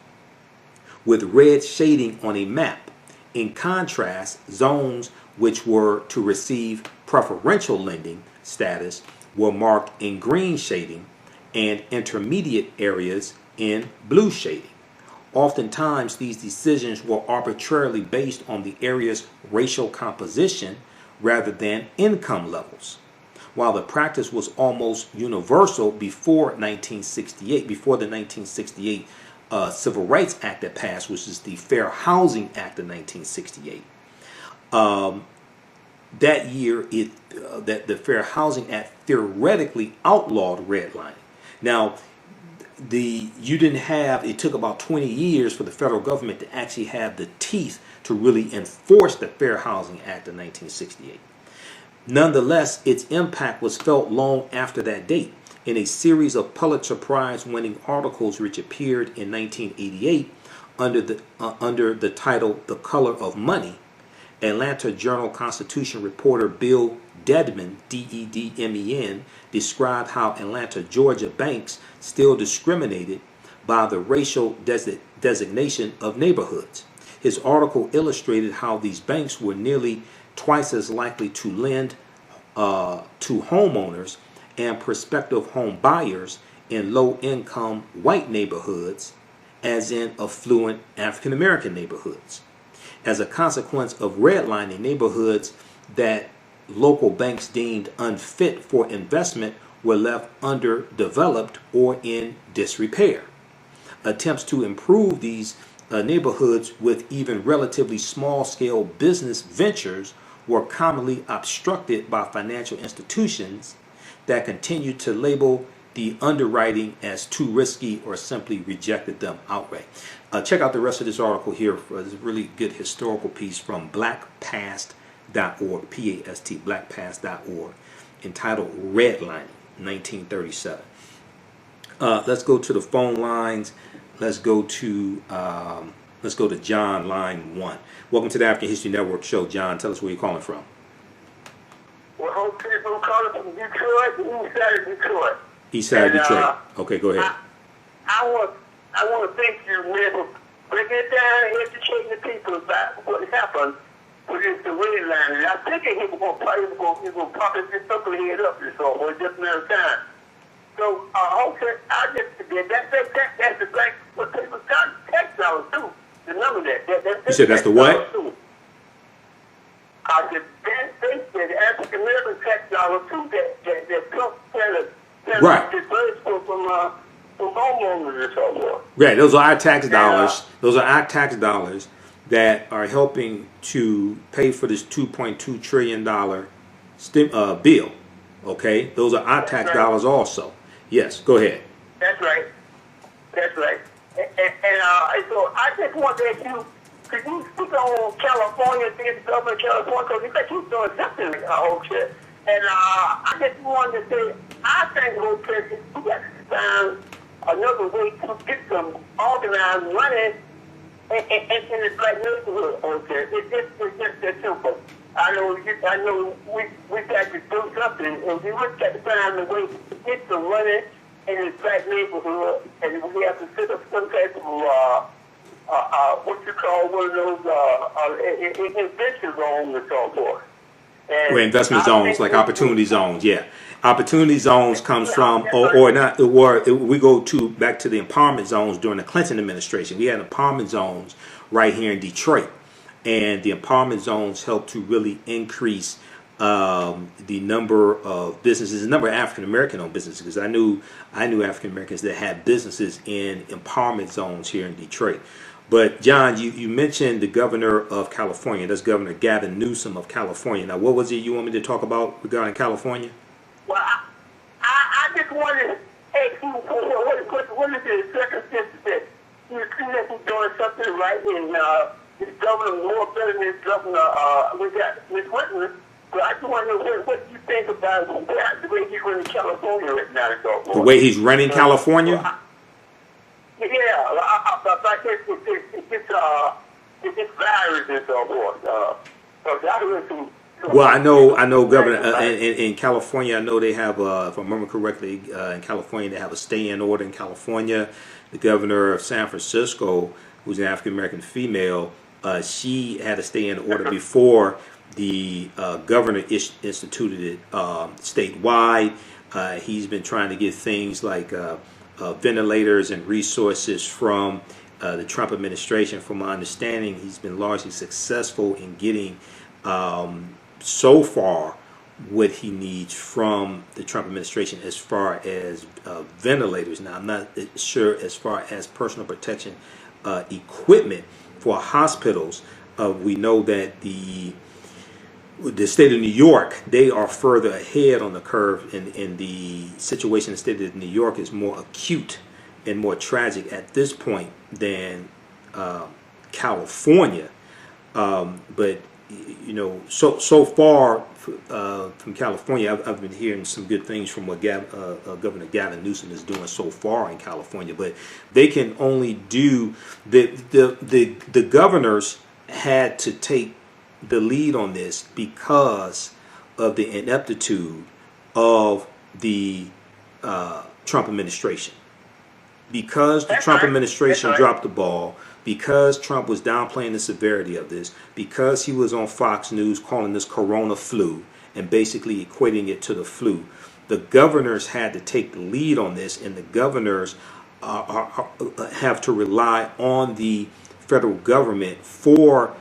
with red shading on a map. In contrast, zones which were to receive preferential lending status were marked in green shading, and intermediate areas in blue shading. Oftentimes, these decisions were arbitrarily based on the area's racial composition rather than income levels. While the practice was almost universal before the 1968 Civil Rights Act that passed, which is the Fair Housing Act of 1968. That year, that the Fair Housing Act theoretically outlawed redlining. Now, it took about 20 years for the federal government to actually have the teeth to really enforce the Fair Housing Act of 1968. Nonetheless, its impact was felt long after that date. In a series of Pulitzer Prize-winning articles which appeared in 1988 under the title "The Color of Money," Atlanta Journal-Constitution reporter Bill Dedman, D-E-D-M-E-N, described how Atlanta, Georgia banks still discriminated by the racial designation of neighborhoods. His article illustrated how these banks were nearly twice as likely to lend to homeowners and prospective home buyers in low-income white neighborhoods as in affluent African-American neighborhoods. As a consequence of redlining, neighborhoods that local banks deemed unfit for investment were left underdeveloped or in disrepair. Attempts to improve these neighborhoods with even relatively small-scale business ventures were commonly obstructed by financial institutions that continued to label the underwriting as too risky or simply rejected them outright. Check out the rest of this article here for this really good historical piece from blackpast.org, P-A-S-T, blackpast.org, entitled Redlining, 1937. Let's go to the phone lines. Let's go to John, line 1. Welcome to the African History Network show, John. Tell us where you're calling from. Well, okay, I'm calling from Detroit, the east side of Detroit. East side of Detroit. Okay, go ahead. I want to thank you, man, for breaking it down and educating the people about what happened with the redlining. I think he was going to pop his circle head up and so for just another time. So, okay, that's the black, what people got tax dollars too. Remember that. You said that's the what? I said, they said the African Right. disbursement from homeowners and so forth. Right. Those are our tax And, dollars. Those are our tax dollars that are helping to pay for this $2.2 trillion bill. Okay. Those are our tax dollars also. Yes. Go ahead. That's right. That's right. And so I just want to ask you, could you speak on California, the government of California, because you said you doing something with the whole shit. And I just wanted to say, I think we'll we got to find another way to get some organized money in the black neighborhood. Okay, it's just that simple. I know we got to do something, and we just got to find a way to get some money in the black neighborhood, and we have to set up some type of what you call one of those investment zones and so forth. Or investment zones, like opportunity zones. Yeah, opportunity zones comes from, or not, or we go back to the empowerment zones during the Clinton administration. We had empowerment zones right here in Detroit, and the empowerment zones helped to really increase the number of businesses, the number of African American owned businesses. Because I knew African Americans that had businesses in empowerment zones here in Detroit. But John, you mentioned the governor of California. That's Governor Gavin Newsom of California. Now, what was it you want me to talk about regarding California? Well, I just wanted to ask you, what is the circumstances that you see that he's doing something right, and his governor more better than his governor, we got Ms. Whitman. But I just want to know what you think about the way he's running California right now. The way he's running California? Yeah, about this virus and so forth. Well, I know, Governor, in California, I know they have, if I remember correctly, in California they have a stay-in order in California. The governor of San Francisco, who's an African American female, she had a stay-in order before the governor instituted it statewide. He's been trying to get things like ventilators and resources from the Trump administration. From my understanding, he's been largely successful in getting so far what he needs from the Trump administration as far as ventilators. Now, I'm not sure as far as personal protection equipment for hospitals. We know that the state of New York, they are further ahead on the curve, in the situation. The state of New York is more acute and more tragic at this point than California. But you know, so far from California, I've been hearing some good things from what Governor Gavin Newsom is doing so far in California. But they can only do the governors had to take the lead on this because of the ineptitude of the Trump administration. Because the Trump administration dropped the ball, because Trump was downplaying the severity of this, because he was on Fox News calling this corona flu and basically equating it to the flu, the governors had to take the lead on this, and the governors have to rely on the federal government for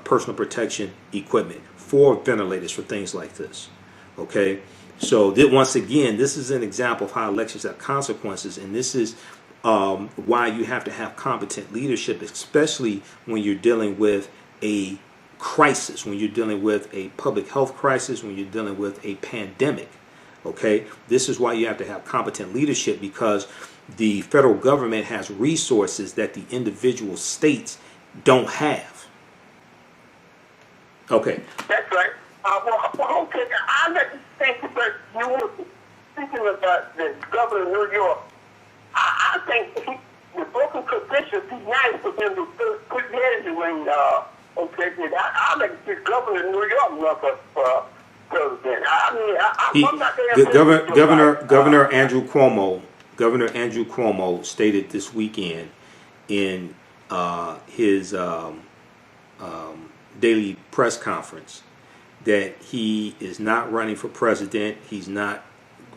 personal protection equipment, for ventilators, for things like this. Okay, so once again, this is an example of how elections have consequences, and this is why you have to have competent leadership, especially when you're dealing with a crisis, when you're dealing with a public health crisis, when you're dealing with a pandemic. Okay, this is why you have to have competent leadership, because the federal government has resources that the individual states don't have. Okay. That's right. Well, okay, I'd like to think about you were thinking about the governor of New York. I think the broken conditions be nice for them to put heads when okay. I like the governor of New York run for president. I'm not there. Governor Andrew Cuomo stated this weekend in his daily press conference that he is not running for president. He's not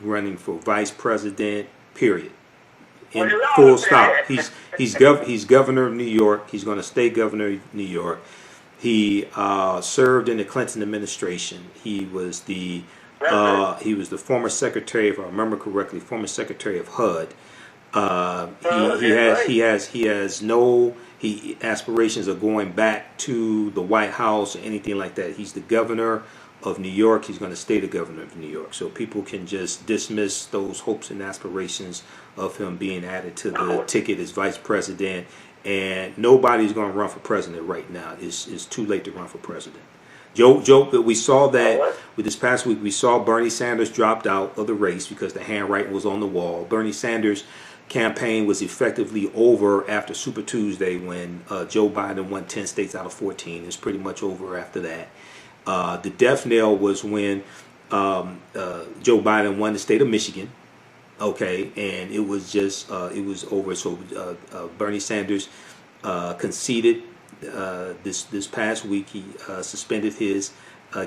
running for vice president. Period. In full stop. He's governor of New York. He's going to stay governor of New York. He served in the Clinton administration. He was the He was the former secretary, if I remember correctly, former secretary of HUD. He has no aspirations of going back to the White House or anything like that. He's the governor of New York. He's going to stay the governor of New York. So people can just dismiss those hopes and aspirations of him being added to the ticket as vice president. And nobody's going to run for president right now. It's too late to run for president. Joe, we saw that with this past week. We saw Bernie Sanders dropped out of the race because the handwriting was on the wall. Bernie Sanders' campaign was effectively over after Super Tuesday when Joe Biden won 10 states out of 14. It's pretty much over after that. The death knell was when Joe Biden won the state of Michigan. Okay, and it was just it was over. So Bernie Sanders conceded this past week. He suspended his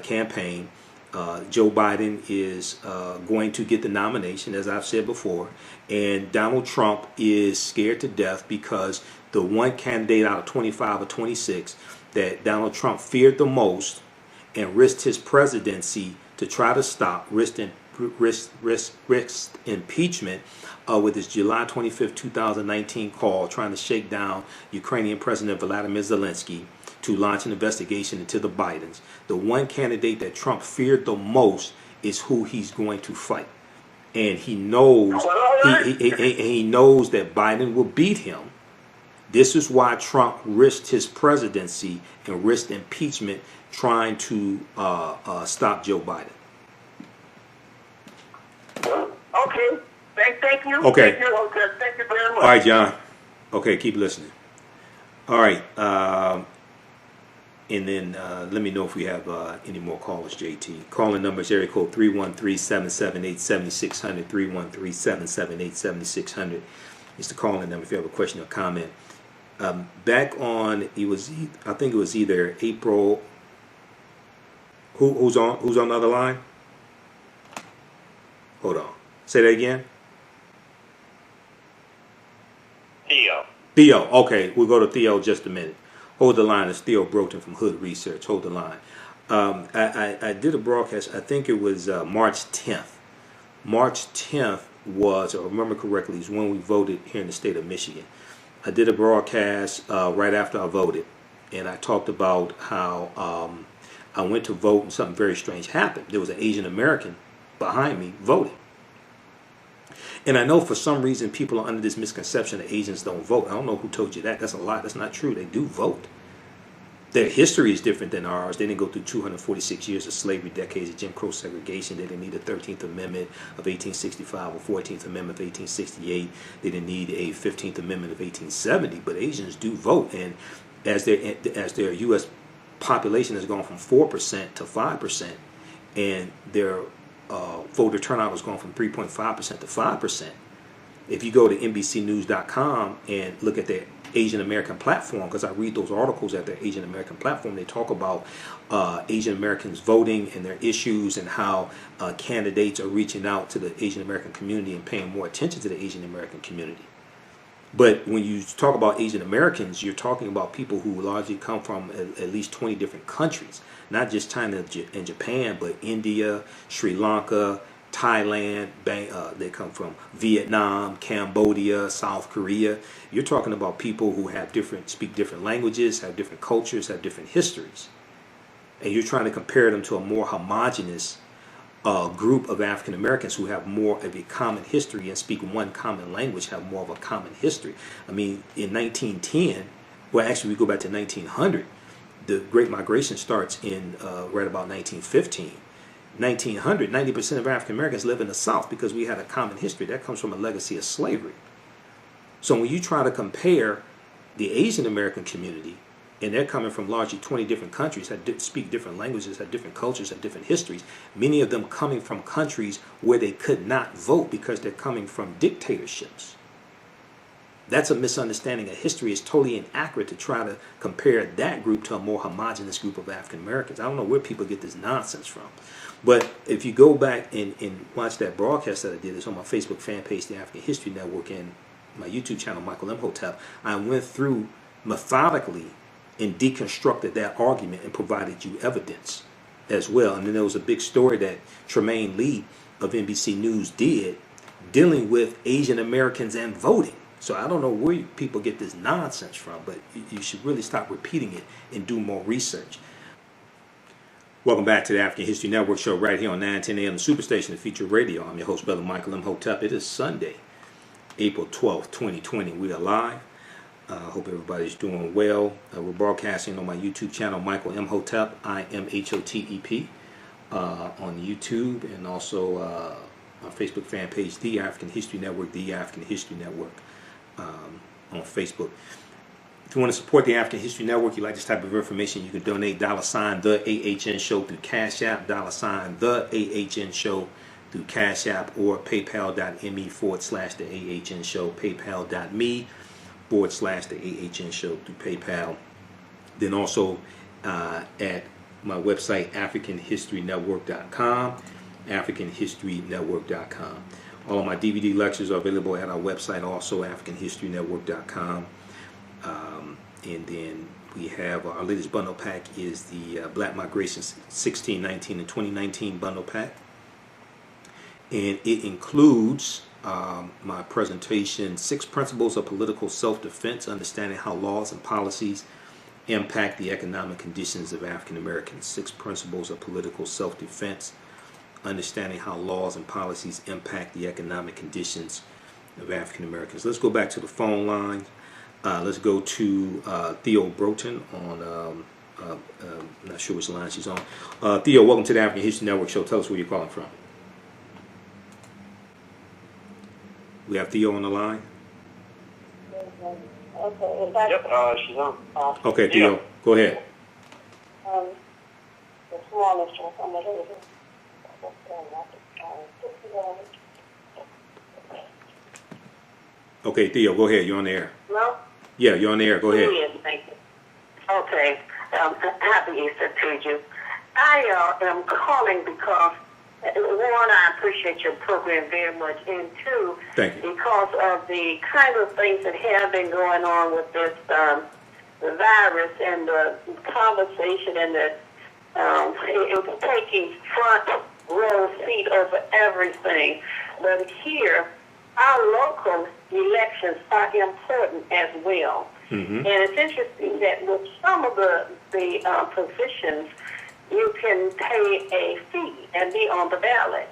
campaign. Joe Biden is going to get the nomination, as I've said before, and Donald Trump is scared to death because the one candidate out of 25 or 26 that Donald Trump feared the most and risked his presidency to try to stop, risked impeachment with his July 25th, 2019 call trying to shake down Ukrainian President Vladimir Zelensky to launch an investigation into the Bidens. The one candidate that Trump feared the most is who he's going to fight. And he knows he knows that Biden will beat him. This is why Trump risked his presidency and risked impeachment trying to stop Joe Biden. Okay. Thank you. Okay. Thank you very much. All right, John. Okay, keep listening. All right. And then let me know if we have any more callers, JT. Calling number is area code 313-778-7600, 313-778-7600. It's the calling number if you have a question or comment. Back on, I think it was either April. Who's on the other line? Hold on. Say that again. Theo. Okay, we'll go to Theo in just a minute. Hold the line. It's Theo Broten from Hood Research. Hold the line. I did a broadcast. I think it was March 10th. March 10th was, if I remember correctly, is when we voted here in the state of Michigan. I did a broadcast right after I voted, and I talked about how I went to vote and something very strange happened. There was an Asian American behind me voting. And I know for some reason people are under this misconception that Asians don't vote. I don't know who told you that. That's a lie. That's not true. They do vote. Their history is different than ours. They didn't go through 246 years of slavery, decades of Jim Crow segregation. They didn't need the 13th Amendment of 1865 or 14th Amendment of 1868. They didn't need a 15th Amendment of 1870. But Asians do vote. And as their U.S. population has gone from 4% to 5%, and their voter turnout has gone from 3.5% to 5%. If you go to NBCnews.com and look at their Asian American platform, because I read those articles at their Asian American platform, they talk about Asian Americans voting and their issues and how candidates are reaching out to the Asian American community and paying more attention to the Asian American community. But when you talk about Asian Americans, you're talking about people who largely come from at least 20 different countries, not just China and Japan, but India, Sri Lanka, Thailand. They come from Vietnam, Cambodia, South Korea. You're talking about people who speak different languages, have different cultures, have different histories. And you're trying to compare them to a more homogenous group of African Americans who have more of a common history and speak one common language, have more of a common history. I mean, in 1910, well, actually, we go back to 1900. The Great Migration starts in right about 1915. 1900, 90% of African Americans live in the South because we had a common history. That comes from a legacy of slavery. So when you try to compare the Asian American community, and they're coming from largely 20 different countries, that speak different languages, have different cultures, have different histories, many of them coming from countries where they could not vote because they're coming from dictatorships. That's a misunderstanding of history. It's totally inaccurate to try to compare that group to a more homogenous group of African Americans. I don't know where people get this nonsense from. But if you go back and watch that broadcast that I did, it's on my Facebook fan page, The African History Network, and my YouTube channel, Michael Imhotep. I went through methodically and deconstructed that argument and provided you evidence as well. And then there was a big story that Tremaine Lee of NBC News did dealing with Asian Americans and voting. So I don't know where people get this nonsense from, but you should really stop repeating it and do more research. Welcome back to the African History Network show right here on 910 AM, the Superstation of Feature Radio. I'm your host, Brother Michael Imhotep. It is Sunday, April 12th, 2020. We are live. Hope everybody's doing well. We're broadcasting on my YouTube channel, Michael Imhotep, IMHOTEP, on YouTube, and also our Facebook fan page, The African History Network, The African History Network, on Facebook. If you want to support the African History Network, you like this type of information, you can donate $ TheAHNShow through Cash App, $ TheAHNShow through Cash App, or paypal.me/TheAHNShow, paypal.me/TheAHNShow through PayPal. Then also at my website, AfricanHistoryNetwork.com, AfricanHistoryNetwork.com. All of my DVD lectures are available at our website, also AfricanHistoryNetwork.com. And then we have our latest bundle pack is the Black Migration 1619 and 2019 bundle pack. And it includes my presentation, 6 Principles of Political Self-Defense, Understanding How Laws and Policies Impact the Economic Conditions of African Americans. 6 Principles of Political Self-Defense, Understanding How Laws and Policies Impact the Economic Conditions of African Americans. Let's go back to the phone line. Let's go to Theo Broughton on, I'm not sure which line she's on. Theo, welcome to the African History Network show. Tell us where you're calling from. We have Theo on the line. Okay. Yep, she's on. Okay, Theo, yeah. Go ahead. The smallest one. Okay, Theo, go ahead. You're on the air. Hello? Yeah, you're on the air. Go ahead. Yes, thank you. Okay. Happy Easter to you. I am calling because, one, I appreciate your program very much, and two, thank you, because of the kind of things that have been going on with this the virus and the conversation and the it's taking front row seat over everything. But here, our local elections are important as well. Mm-hmm. And it's interesting that with some of the positions, you can pay a fee and be on the ballot.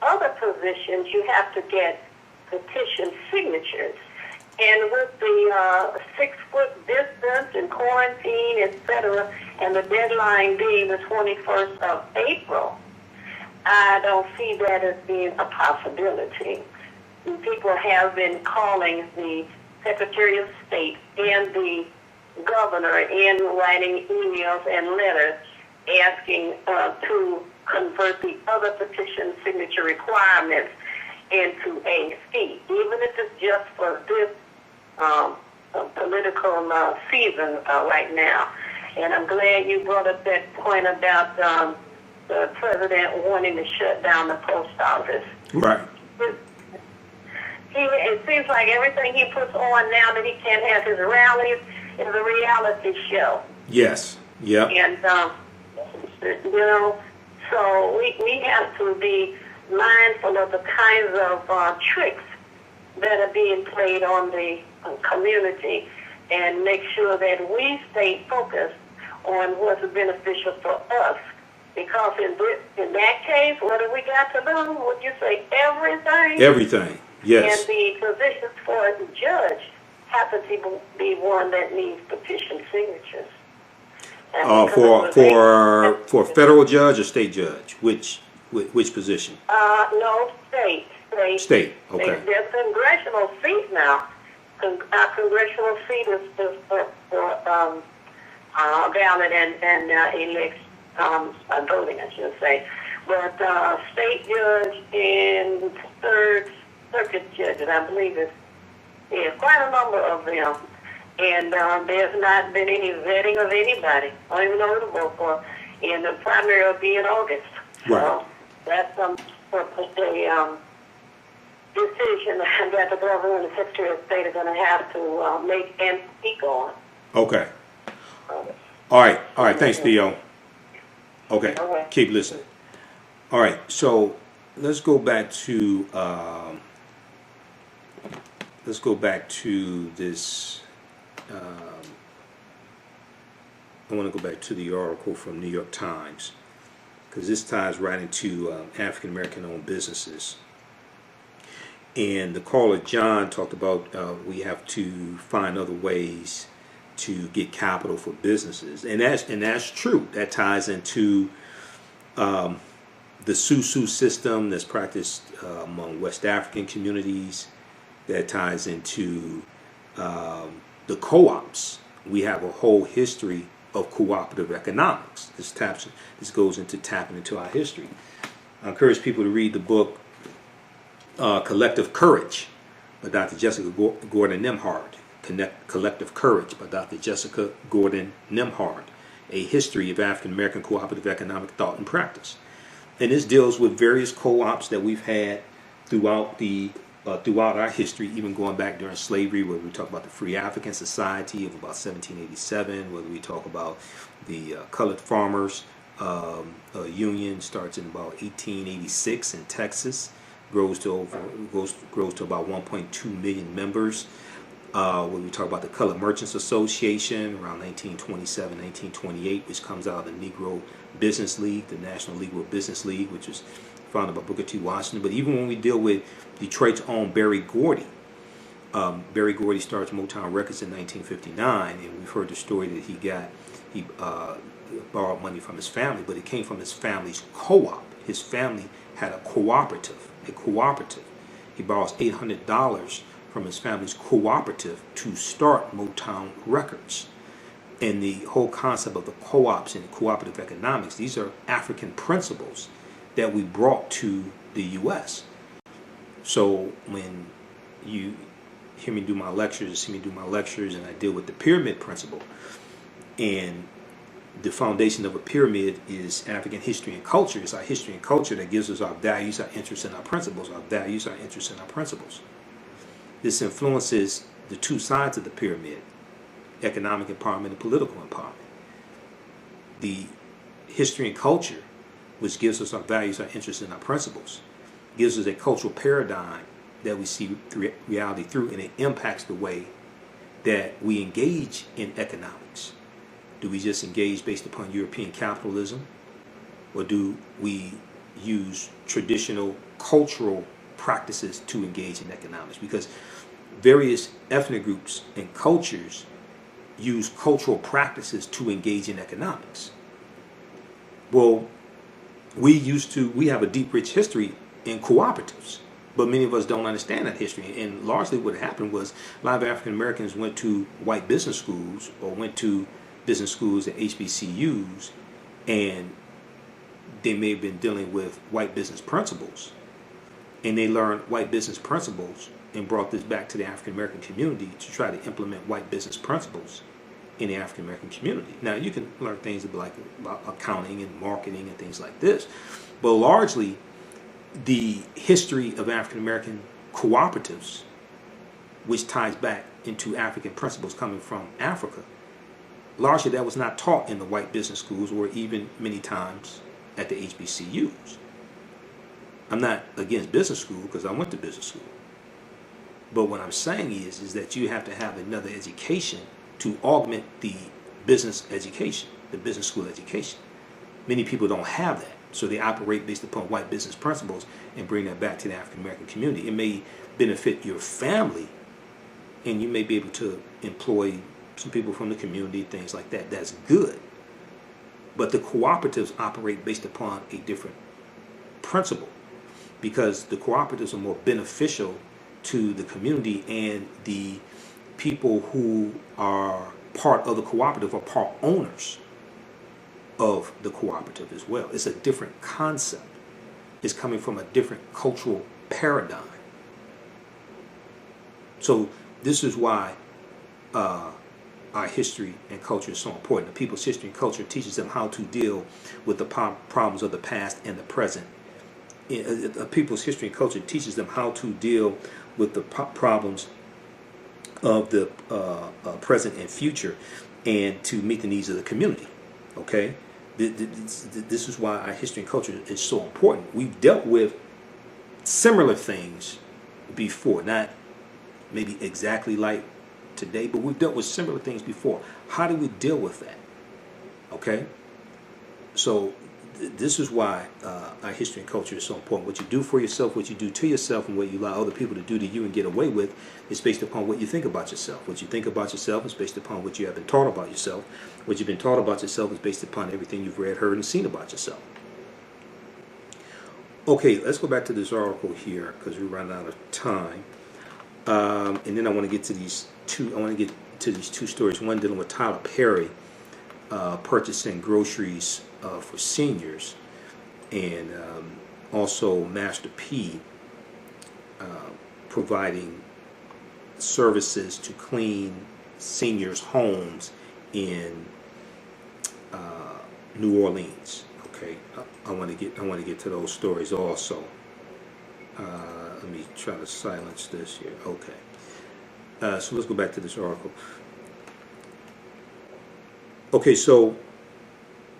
Other positions, you have to get petition signatures. And with the 6-foot distance and quarantine, etc., and the deadline being the 21st of April, I don't see that as being a possibility. People have been calling the Secretary of State and the governor and writing emails and letters asking to convert the other petition signature requirements into a fee, even if it's just for this political season right now. And I'm glad you brought up that point about the president wanting to shut down the post office. Right. It seems like everything he puts on now that he can't have his rallies is a reality show. Yes. Yeah. And, so we have to be mindful of the kinds of tricks that are being played on the community and make sure that we stay focused on what's beneficial for us. Because in that case, what do we got to do? Would you say everything? Everything, yes. And the positions for a judge happen to be one that needs petition signatures. For federal judge or state judge? Which position? No, state. State, okay. There's congressional seat now. Our congressional seat is for ballot and elects voting, I should say. But state judge and third circuit judges, I believe is quite a number of them. And there's not been any vetting of anybody. I don't even know who to vote for. And the primary will be in August. Right. So that's a decision that the governor and the Secretary of State are going to have to make and speak on. Okay. All right. Thanks, Theo. Okay, Okay. keep listening. All right, so let's go back to this. I want to go back to the article from New York Times because this ties right into African American owned businesses. And the caller John talked about we have to find other ways to get capital for businesses, and that's true. That ties into the SUSU system that's practiced among West African communities. That ties into the co-ops. We have a whole history of cooperative economics. This goes into tapping into our history. I encourage people to read the book Collective Courage by Dr. Jessica Gordon Nimhard. Collective Courage by Dr. Jessica Gordon Nimhard. A History of African American Cooperative Economic Thought and Practice. And this deals with various co-ops that we've had throughout our history, even going back during slavery, whether we talk about the Free African Society of about 1787, whether we talk about the Colored Farmers Union, starts in about 1886 in Texas, grows to about 1.2 million members. When we talk about the Colored Merchants Association around 1927, 1928, which comes out of the Negro Business League, the National Negro Business League, which was founded by Booker T. Washington. But even when we deal with Detroit's own Berry Gordy, Berry Gordy starts Motown Records in 1959, and we've heard the story that he borrowed money from his family, but it came from his family's co-op. His family had a cooperative. He borrows $800 from his family's cooperative to start Motown Records. And the whole concept of the co-ops and cooperative economics, these are African principles that we brought to the U.S. So when you hear me do my lectures, and I deal with the pyramid principle, and the foundation of a pyramid is African history and culture. It's our history and culture that gives us our values, our interests, and our principles. Our values, our interests, and our principles. This influences the two sides of the pyramid, economic empowerment and political empowerment. The history and culture, which gives us our values, our interests, and our principles, gives us a cultural paradigm that we see reality through, and it impacts the way that we engage in economics. Do we just engage based upon European capitalism, or do we use traditional cultural practices to engage in economics? Because various ethnic groups and cultures use cultural practices to engage in economics. Well, we have a deep, rich history in cooperatives, but many of us don't understand that history. And largely what happened was a lot of African Americans went to white business schools or went to business schools at HBCUs, and they may have been dealing with white business principles, and they learned white business principles and brought this back to the African American community to try to implement white business principles in the African American community. Now, you can learn things about accounting and marketing and things like this, but largely the history of African American cooperatives, which ties back into African principles coming from Africa, largely that was not taught in the white business schools or even many times at the HBCUs. I'm not against business school because I went to business school. But what I'm saying is that you have to have another education to augment the business education, the business school education. Many people don't have that, so they operate based upon white business principles and bring that back to the African American community. It may benefit your family, and you may be able to employ some people from the community, things like that. That's good. But the cooperatives operate based upon a different principle, because the cooperatives are more beneficial to the community, and the people who are part of the cooperative are part owners of the cooperative as well. It's a different concept. It's coming from a different cultural paradigm. So this is why our history and culture is so important. The people's history and culture teaches them how to deal with the problems of the past and the present. People's history and culture teaches them how to deal with the problems of the present and future, and to meet the needs of the community. Okay, This is why our history and culture is so important. We've dealt with similar things before, not maybe exactly like today, but we've dealt with similar things before. How do we deal with that? Okay? So this is why our history and culture is so important. What you do for yourself, what you do to yourself, and what you allow other people to do to you and get away with is based upon what you think about yourself. What you think about yourself is based upon what you have been taught about yourself. What you've been taught about yourself is based upon everything you've read, heard, and seen about yourself. Okay, let's go back to this article here because we're running out of time. And then I want to get to these two. I want to get to these two stories. One dealing with Tyler Perry purchasing groceries for seniors, and also Master P providing services to clean seniors' homes in New Orleans. Okay, I want to get to those stories also. Let me try to silence this here. Okay, so let's go back to this article. Okay, so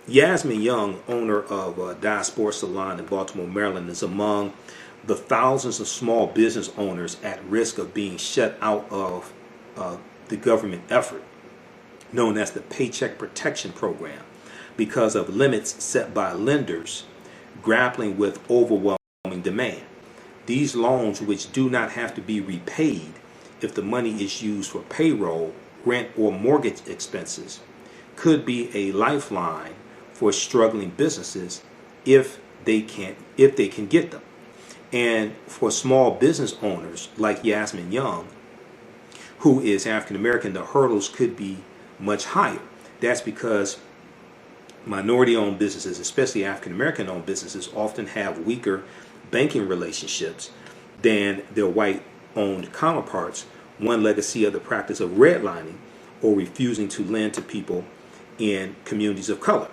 Yasmin Young, owner of Diaspora Salon in Baltimore, Maryland, is among the thousands of small business owners at risk of being shut out of the government effort known as the Paycheck Protection Program because of limits set by lenders grappling with overwhelming demand. These loans, which do not have to be repaid if the money is used for payroll, rent, or mortgage expenses, could be a lifeline for struggling businesses if they can get them. And for small business owners like Yasmin Young, who is African American, the hurdles could be much higher. That's because minority-owned businesses, especially African American-owned businesses, often have weaker banking relationships than their white-owned counterparts. One legacy of the practice of redlining or refusing to lend to people in communities of color.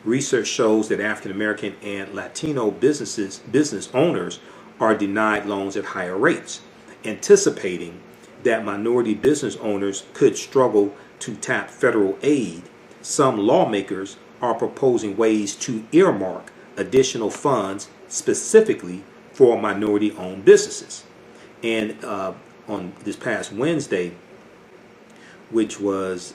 Research shows that African American and Latino business owners are denied loans at higher rates. Anticipating that minority business owners could struggle to tap federal aid, some lawmakers are proposing ways to earmark additional funds specifically for minority-owned businesses. And on this past Wednesday, which was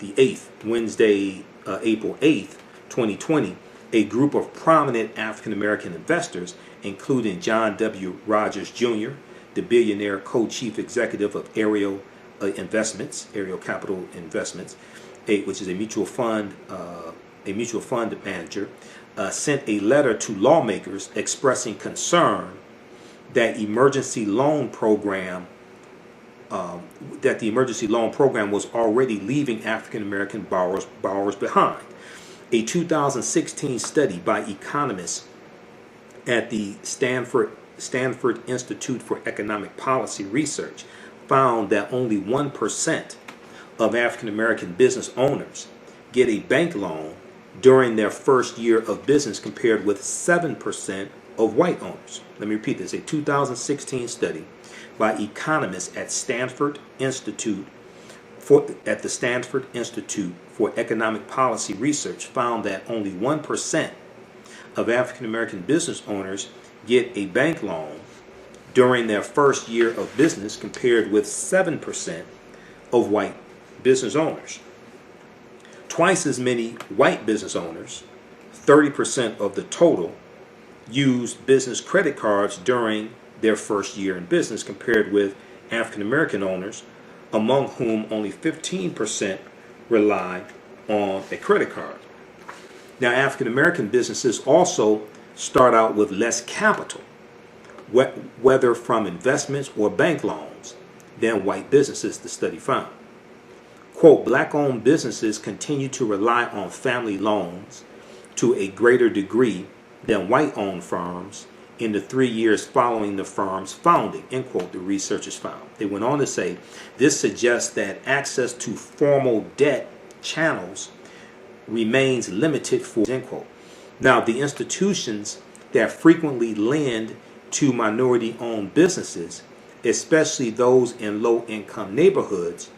the 8th, Wednesday, April 8th, 2020, a group of prominent African-American investors, including John W. Rogers Jr., the billionaire co-chief executive of Ariel Capital Investments, which is a mutual fund manager, sent a letter to lawmakers expressing concern that the emergency loan program was already leaving African American borrowers behind. A 2016 study by economists at the Stanford Institute for Economic Policy Research found that only 1% of African American business owners get a bank loan during their first year of business, compared with 7% of white owners. Let me repeat this. A 2016 study by economists at the Stanford Institute for Economic Policy Research found that only 1% of African American business owners get a bank loan during their first year of business, compared with 7% of white business owners. Twice as many white business owners, 30% of the total, used business credit cards during their first year in business, compared with African American owners, among whom only 15% rely on a credit card. Now, African American businesses also start out with less capital, whether from investments or bank loans, than white businesses, the study found. Quote, black-owned businesses continue to rely on family loans to a greater degree than white-owned firms in the 3 years following the firm's founding, end quote, the researchers found. They went on to say, this suggests that access to formal debt channels remains limited for, end quote. Now, the institutions that frequently lend to minority-owned businesses, especially those in low-income neighborhoods,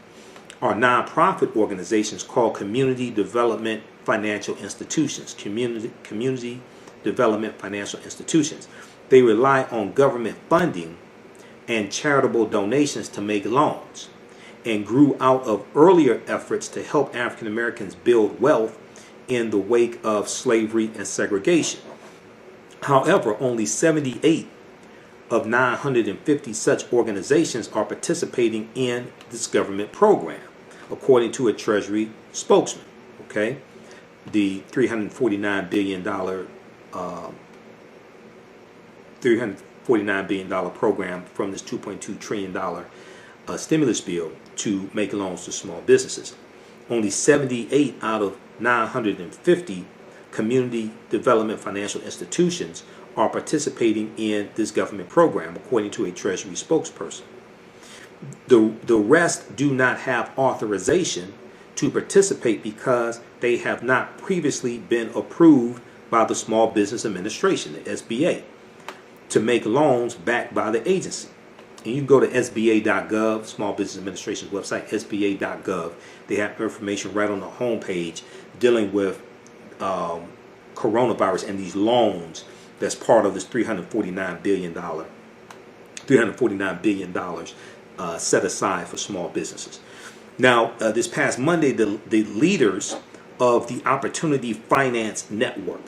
are nonprofit organizations called community development financial institutions, community development financial institutions. They rely on government funding and charitable donations to make loans, and grew out of earlier efforts to help African Americans build wealth in the wake of slavery and segregation. However, only 78 of 950 such organizations are participating in this government program, according to a Treasury spokesman. Okay, the $349 billion program from this $2.2 trillion stimulus bill to make loans to small businesses. Only 78 out of 950 community development financial institutions are participating in this government program, according to a Treasury spokesperson. The rest do not have authorization to participate because they have not previously been approved by the Small Business Administration, the SBA, to make loans backed by the agency. And you can go to SBA.gov, Small Business Administration's website, SBA.gov. They have information right on the homepage dealing with coronavirus and these loans that's part of this $349 billion set aside for small businesses. Now, this past Monday, the leaders of the Opportunity Finance Network,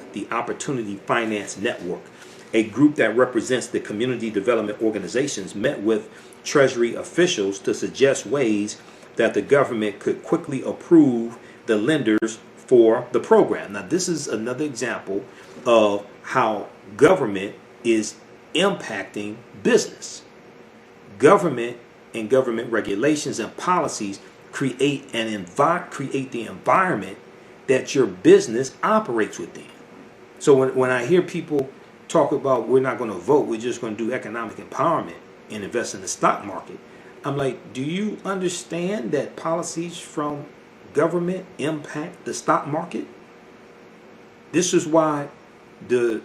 a group that represents the community development organizations, met with Treasury officials to suggest ways that the government could quickly approve the lenders for the program. Now, this is another example of how government is impacting business. Government and government regulations and policies create the environment that your business operates within. So when I hear people talk about we're not going to vote, we're just going to do economic empowerment and invest in the stock market, I'm like, do you understand that policies from government impact the stock market? This is why the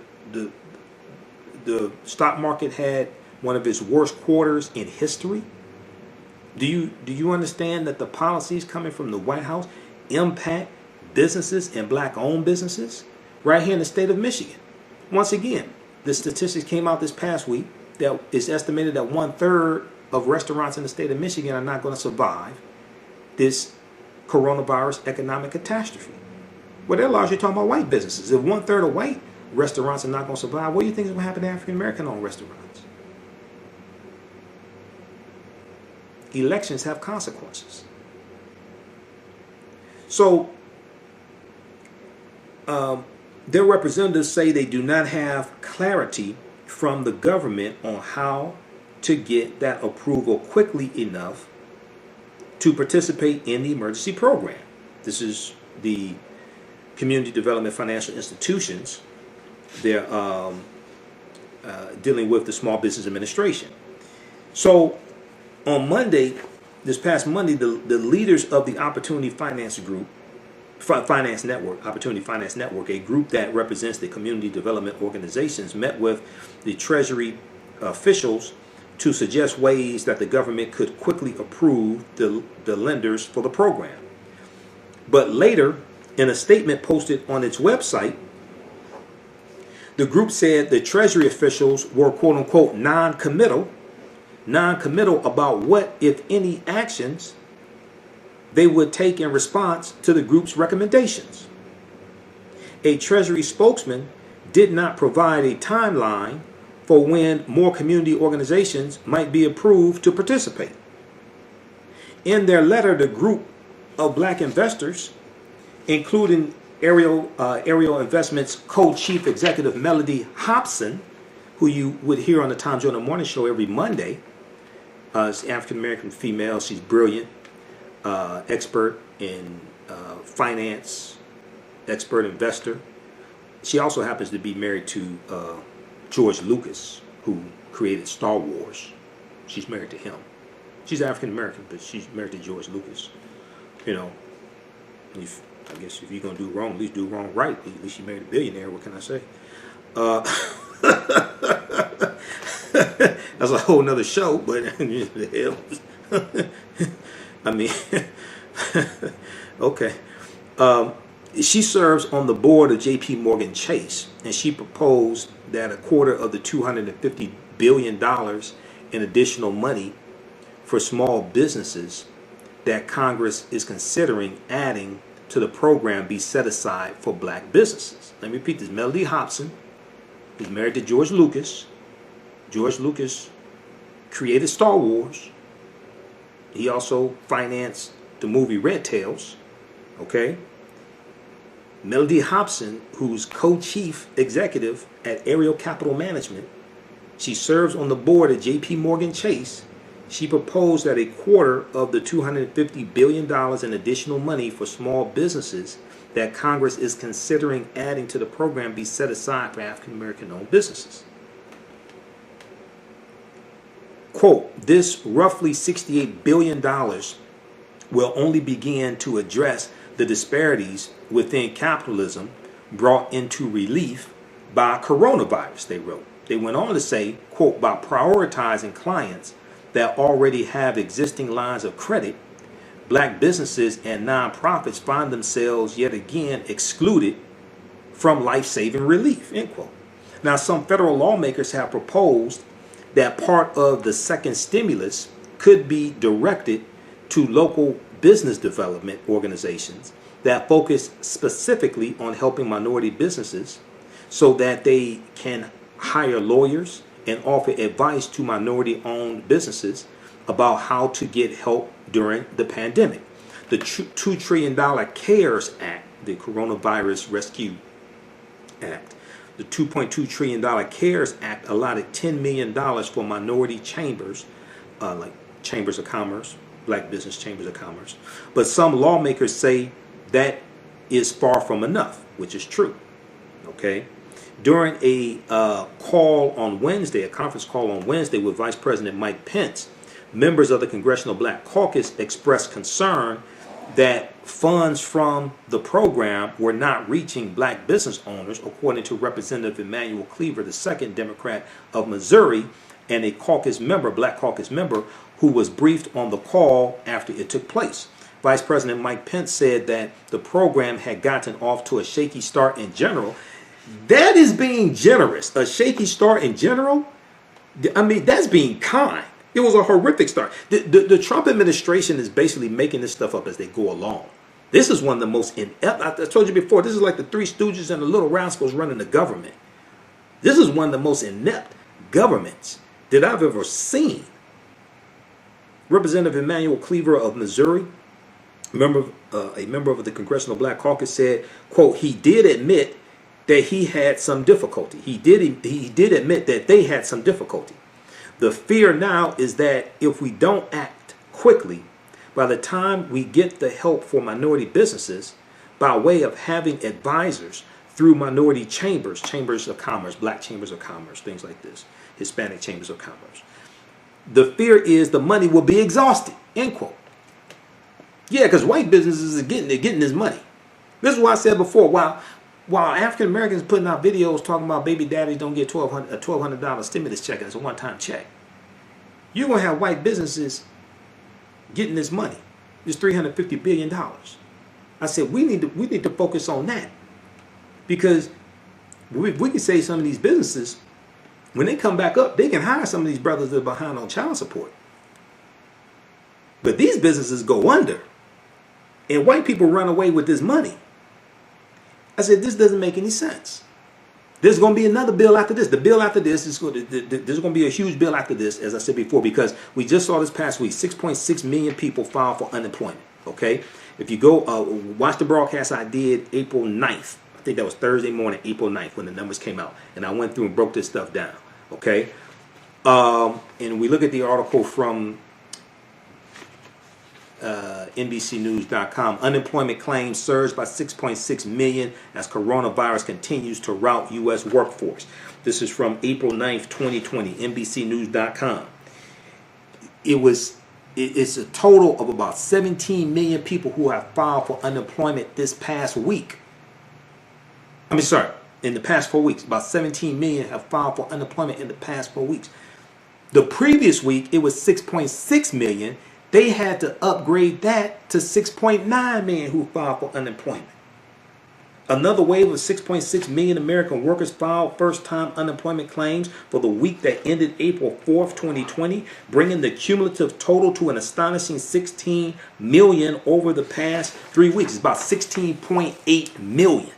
stock market had one of its worst quarters in history. Do you understand that the policies coming from the White House impact businesses and black-owned businesses right here in the state of Michigan? Once again, the statistics came out this past week that it's estimated that 1/3 of restaurants in the state of Michigan are not going to survive this coronavirus economic catastrophe. Well, they're largely talking about white businesses. If 1/3 of white restaurants are not going to survive, what do you think is going to happen to African American-owned restaurants? Elections have consequences. So, their representatives say they do not have clarity from the government on how to get that approval quickly enough to participate in the emergency program. This is the Community Development Financial Institutions. They're dealing with the Small Business Administration. So on Monday, this past Monday, the leaders of the Opportunity Finance Network, a group that represents the community development organizations, met with the Treasury officials to suggest ways that the government could quickly approve the lenders for the program. But later, in a statement posted on its website, the group said the Treasury officials were quote-unquote non-committal about what, if any, actions they would take in response to the group's recommendations. A Treasury spokesman did not provide a timeline for when more community organizations might be approved to participate. In their letter, the group of black investors, including Ariel Investments co-chief executive Melody Hobson, who you would hear on the Tom Joyner Morning Show every Monday, is an African-American female. She's brilliant, expert in finance, expert investor. She also happens to be married to George Lucas, who created Star Wars. She's married to him. She's African-American, but she's married to George Lucas. You know, I guess if you're going to do wrong, at least do wrong right. At least you married a billionaire. What can I say? That's a whole nother show, but the hell. I mean, okay. She serves on the board of J.P. Morgan Chase, and she proposed that a quarter of the $250 billion in additional money for small businesses that Congress is considering adding to the program be set aside for black businesses. Let me repeat this. Melody Hobson, who's married to George Lucas. George Lucas created Star Wars. He also financed the movie Red Tails. Okay? Melody Hobson, who's co-chief executive at Ariel Capital Management, she serves on the board at J.P. Morgan Chase. She proposed that a quarter of the $250 billion in additional money for small businesses that Congress is considering adding to the program be set aside for African American owned businesses. Quote, this roughly $68 billion will only begin to address the disparities within capitalism brought into relief by coronavirus, they wrote. They went on to say, quote, by prioritizing clients that already have existing lines of credit, black businesses and nonprofits find themselves yet again excluded from life-saving relief, end quote. Now, some federal lawmakers have proposed that part of the second stimulus could be directed to local business development organizations that focus specifically on helping minority businesses so that they can hire lawyers and offer advice to minority-owned businesses about how to get help during the pandemic. The $2 trillion CARES Act, the Coronavirus Rescue Act, the $2.2 trillion CARES Act allotted $10 million for minority chambers, like chambers of commerce, black business chambers of commerce. But some lawmakers say that is far from enough, which is true. Okay? During a call on Wednesday, a conference call on Wednesday with Vice President Mike Pence, members of the Congressional Black Caucus expressed concern that funds from the program were not reaching black business owners, according to Representative Emanuel Cleaver, the second Democrat of Missouri, and a caucus member, black caucus member, who was briefed on the call after it took place. Vice President Mike Pence said that the program had gotten off to a shaky start in general. That is being generous. A shaky start in general? I mean, that's being kind. It was a horrific start. The Trump administration is basically making this stuff up as they go along. This is one of the most inept. I told you before, this is like the Three Stooges and the Little Rascals running the government. This is one of the most inept governments that I've ever seen. Representative Emanuel Cleaver of Missouri, a member of the Congressional Black Caucus, said, quote, he did admit that he had some difficulty. He did admit that they had some difficulty. The fear now is that if we don't act quickly, by the time we get the help for minority businesses, by way of having advisors through minority chambers, chambers of commerce, black chambers of commerce, things like this, Hispanic chambers of commerce, the fear is the money will be exhausted, end quote. Yeah, because white businesses are getting this money. This is why I said before, while African Americans putting out videos talking about baby daddies don't get a $1,200 stimulus check, and it's a one-time check, you're going to have white businesses getting this money, this $350 billion. I said we need to focus on that, because we can say some of these businesses, when they come back up, they can hire some of these brothers that are behind on child support. But these businesses go under, and white people run away with this money. I said, this doesn't make any sense. There's going to be another bill after this. The bill after this there's going to be a huge bill after this, as I said before, because we just saw this past week, 6.6 million people filed for unemployment. Okay? If you go watch the broadcast I did April 9th, I think that was Thursday morning, April 9th, when the numbers came out. And I went through and broke this stuff down. Okay? And we look at the article from NBCnews.com. Unemployment claims surged by 6.6 million as coronavirus continues to rout U.S. workforce. This is from April 9th, 2020, NBCnews.com. It's a total of about 17 million people who have filed for unemployment this past week. In the past 4 weeks. About 17 million have filed for unemployment in the past 4 weeks. The previous week, it was 6.6 million. They had to upgrade that to 6.9 million who filed for unemployment. Another wave of 6.6 million American workers filed first-time unemployment claims for the week that ended April 4th, 2020, bringing the cumulative total to an astonishing 16 million over the past 3 weeks. It's about 16.8 million.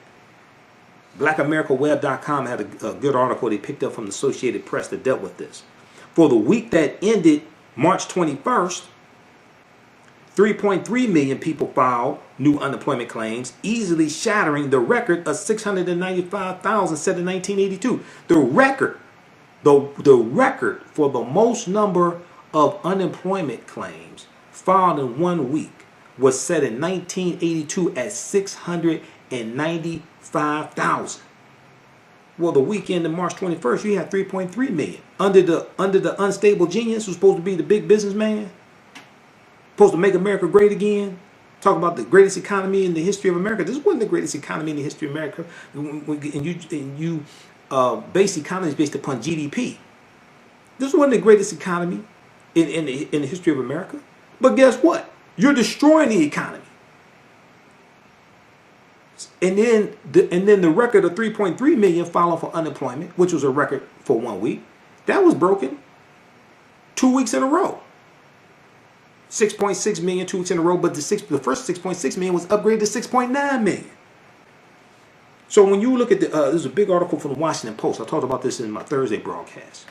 BlackAmericaWeb.com had a good article they picked up from the Associated Press that dealt with this. For the week that ended March 21st, 3.3 million people filed new unemployment claims, easily shattering the record of 695,000 set in 1982. The record for the most number of unemployment claims filed in 1 week was set in 1982 at 695,000. Well, the weekend of March 21st, you had 3.3 million. Under the unstable genius who's supposed to be the big businessman, supposed to make America great again, talk about the greatest economy in the history of America. This wasn't the greatest economy in the history of America. And you base economies based upon GDP. This wasn't the greatest economy in the history of America. But guess what? You're destroying the economy. And then the record of 3.3 million filing for unemployment, which was a record for 1 week, that was broken 2 weeks in a row. 6.6 million 2 weeks in a row, but the first 6.6 million was upgraded to 6.9 million. So when you look at there's a big article from the Washington Post. I talked about this in my Thursday broadcast.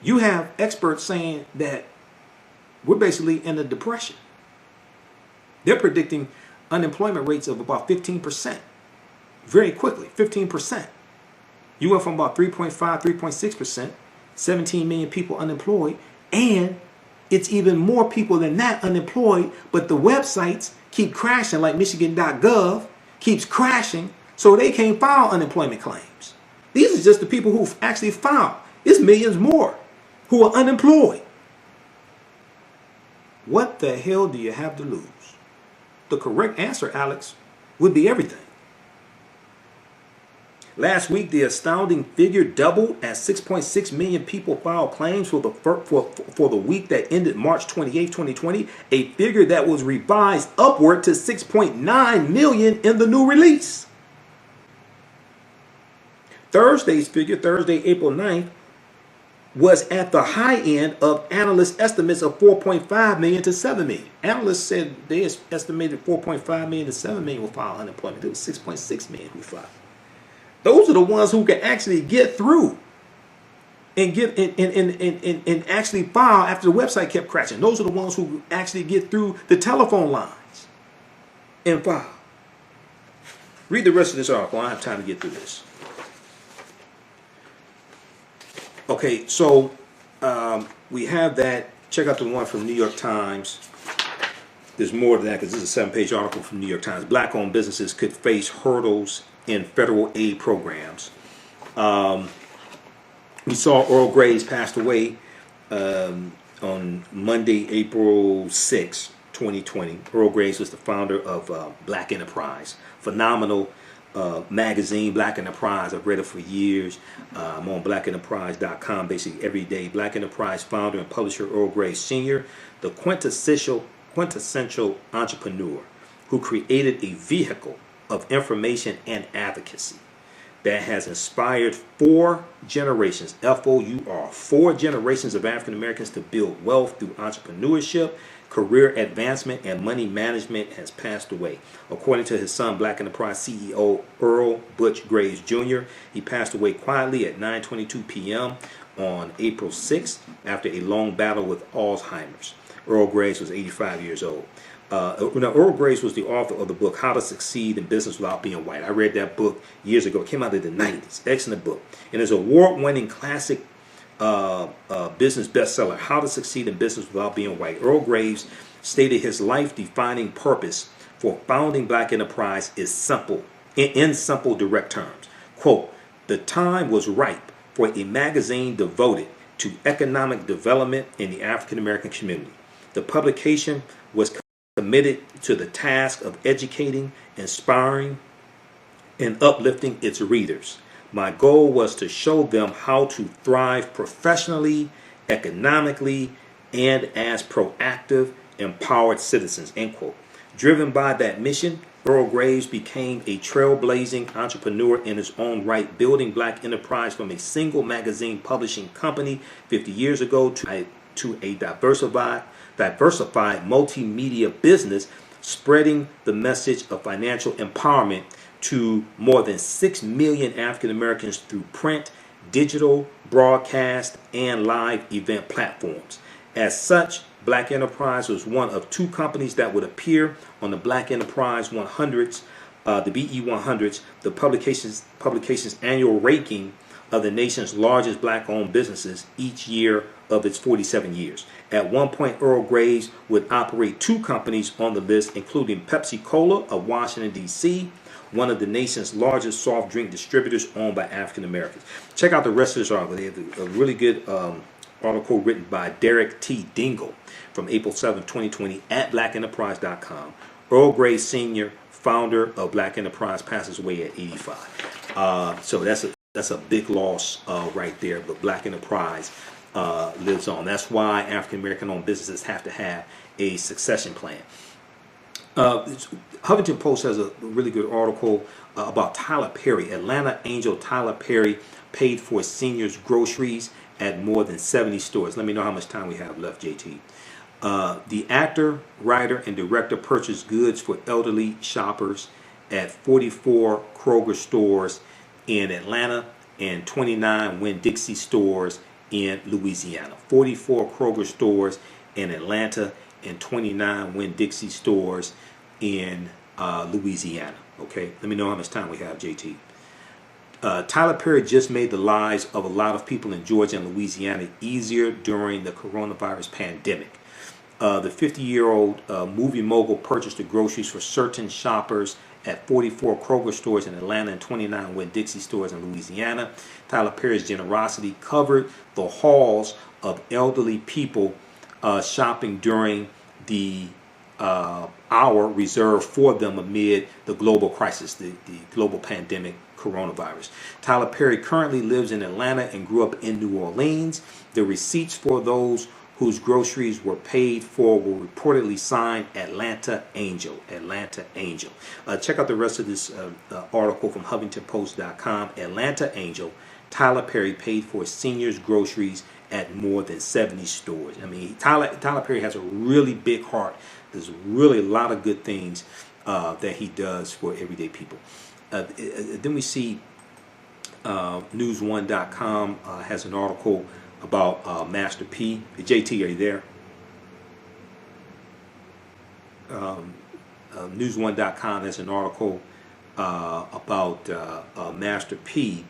You have experts saying that we're basically in a depression. They're predicting unemployment rates of about 15%. Very quickly, 15%. You went from about 3.5, 3.6%, 17 million people unemployed, and it's even more people than that unemployed, but the websites keep crashing, like Michigan.gov keeps crashing, so they can't file unemployment claims. These are just the people who actually filed. It's millions more who are unemployed. What the hell do you have to lose? The correct answer, Alex, would be everything. Last week, the astounding figure doubled as 6.6 million people filed claims for the week that ended March 28, 2020, a figure that was revised upward to 6.9 million in the new release. Thursday's figure, Thursday, April 9th, was at the high end of analyst estimates of 4.5 million to 7 million. Analysts said they estimated 4.5 million to 7 million will file unemployment. It was 6.6 million who filed. Those are the ones who can actually get through and actually file after the website kept crashing. Those are the ones who actually get through the telephone lines and file. Read the rest of this article. I don't have time to get through this. Okay, so we have that. Check out the one from New York Times. There's more to that because this is a 7-page article from New York Times. Black-owned businesses could face hurdles in federal aid programs. We saw Earl Graves passed away on Monday, April 6, 2020. Earl Graves was the founder of Black Enterprise. Phenomenal magazine, Black Enterprise. I've read it for years. I'm on blackenterprise.com basically every day. Black Enterprise founder and publisher Earl Graves Sr., the quintessential entrepreneur who created a vehicle of information and advocacy that has inspired 4 generations, F-O-U-R, 4 generations of African Americans to build wealth through entrepreneurship, career advancement, and money management, has passed away. According to his son, Black Enterprise CEO Earl Butch Graves Jr., he passed away quietly at 9:22 p.m. on April 6th after a long battle with Alzheimer's. Earl Graves was 85 years old. Now, Earl Graves was the author of the book How to Succeed in Business Without Being White. I read that book years ago. It came out in the 90s. Excellent book. And it's an award-winning classic business bestseller, How to Succeed in Business Without Being White. Earl Graves stated his life-defining purpose for founding Black Enterprise is simple, in simple, direct terms. Quote, the time was ripe for a magazine devoted to economic development in the African American community. The publication was committed to the task of educating, inspiring, and uplifting its readers. My goal was to show them how to thrive professionally, economically, and as proactive, empowered citizens, end quote. Driven by that mission, Earl Graves became a trailblazing entrepreneur in his own right, building black enterprise from a single magazine publishing company 50 years ago to a diversified multimedia business, spreading the message of financial empowerment to more than 6 million African Americans through print, digital, broadcast, and live event platforms. As such, Black Enterprise was one of two companies that would appear on the Black Enterprise 100s, the BE 100s, the publication's annual ranking of the nation's largest black-owned businesses each year of its 47 years. At one point, Earl Graves would operate two companies on the list, including Pepsi Cola of Washington, D.C., one of the nation's largest soft drink distributors owned by African Americans. Check out the rest of this article. They have a really good article written by Derek T. Dingle from April 7, 2020 at blackenterprise.com. Earl Graves Sr., founder of Black Enterprise, passes away at 85. So that's a big loss right there. But Black Enterprise lives on. That's why African American owned businesses have to have a succession plan. Huffington Post has a really good article about Tyler Perry. Atlanta Angel Tyler Perry paid for seniors' groceries at more than 70 stores. Let me know how much time we have left, JT. The actor, writer, and director purchased goods for elderly shoppers at 44 Kroger stores in Atlanta and 29 Winn-Dixie stores in Louisiana. 44 Kroger stores in Atlanta and 29 Winn-Dixie stores in Louisiana. Okay, let me know how much time we have, JT. Tyler Perry just made the lives of a lot of people in Georgia and Louisiana easier during the coronavirus pandemic. The 50-year-old movie mogul purchased the groceries for certain shoppers at 44 Kroger stores in Atlanta and 29 Winn-Dixie stores in Louisiana. Tyler Perry's generosity covered the halls of elderly people shopping during the hour reserved for them amid the global crisis, the global pandemic coronavirus. Tyler Perry currently lives in Atlanta and grew up in New Orleans. The receipts for those whose groceries were paid for were reportedly signed Atlanta Angel. Atlanta Angel. Check out the rest of this article from HuffingtonPost.com. Atlanta Angel. Tyler Perry paid for seniors' groceries at more than 70 stores. I mean, Tyler Perry has a really big heart. There's really a lot of good things that he does for everyday people. Then we see News1.com has an article about Master P. JT, are you there? News1.com has an article about Master P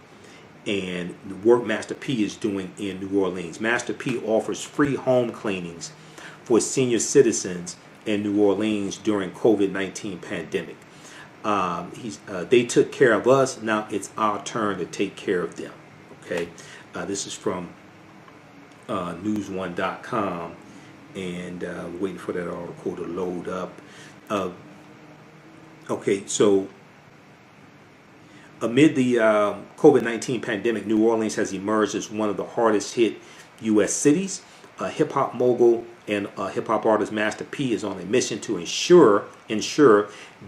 and the work Master P is doing in New Orleans. Master P offers free home cleanings for senior citizens in New Orleans during COVID-19 pandemic. They took care of us. Now it's our turn to take care of them. Okay, this is from News1.com, and waiting for that article to load up. Okay, so amid the COVID-19 pandemic, New Orleans has emerged as one of the hardest hit U.S. cities. Hip-hop mogul and hip-hop artist Master P is on a mission to ensure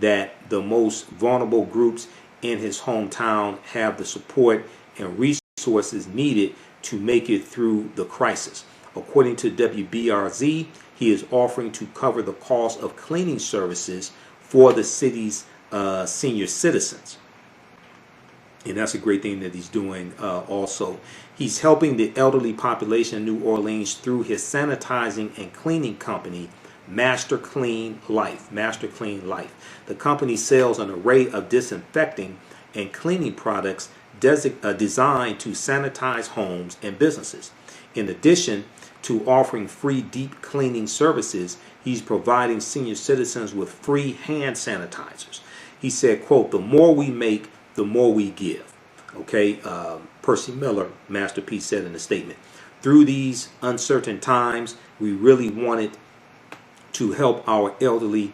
that the most vulnerable groups in his hometown have the support and resources needed to make it through the crisis. According to WBRZ, he is offering to cover the cost of cleaning services for the city's senior citizens. And that's a great thing that he's doing also. He's helping the elderly population in New Orleans through his sanitizing and cleaning company, Master Clean Life. Master Clean Life. The company sells an array of disinfecting and cleaning products designed to sanitize homes and businesses. In addition to offering free deep cleaning services, he's providing senior citizens with free hand sanitizers. He said, quote, "The more we make, the more we give." Okay, Percy Miller, Master P, said in a statement. Through these uncertain times, we really wanted to help our elderly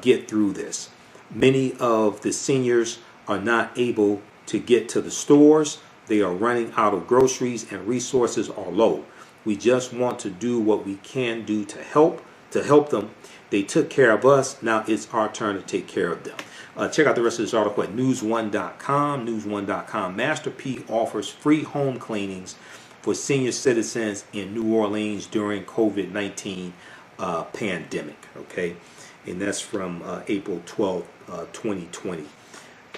get through this. Many of the seniors are not able to get to the stores. They are running out of groceries and resources are low. We just want to do what we can do to help. to help them. They took care of us. Now it's our turn to take care of them. Check out the rest of this article at news1.com. News1.com. Master P offers free home cleanings for senior citizens in New Orleans during COVID-19 pandemic. Okay, and that's from April 12th, 2020.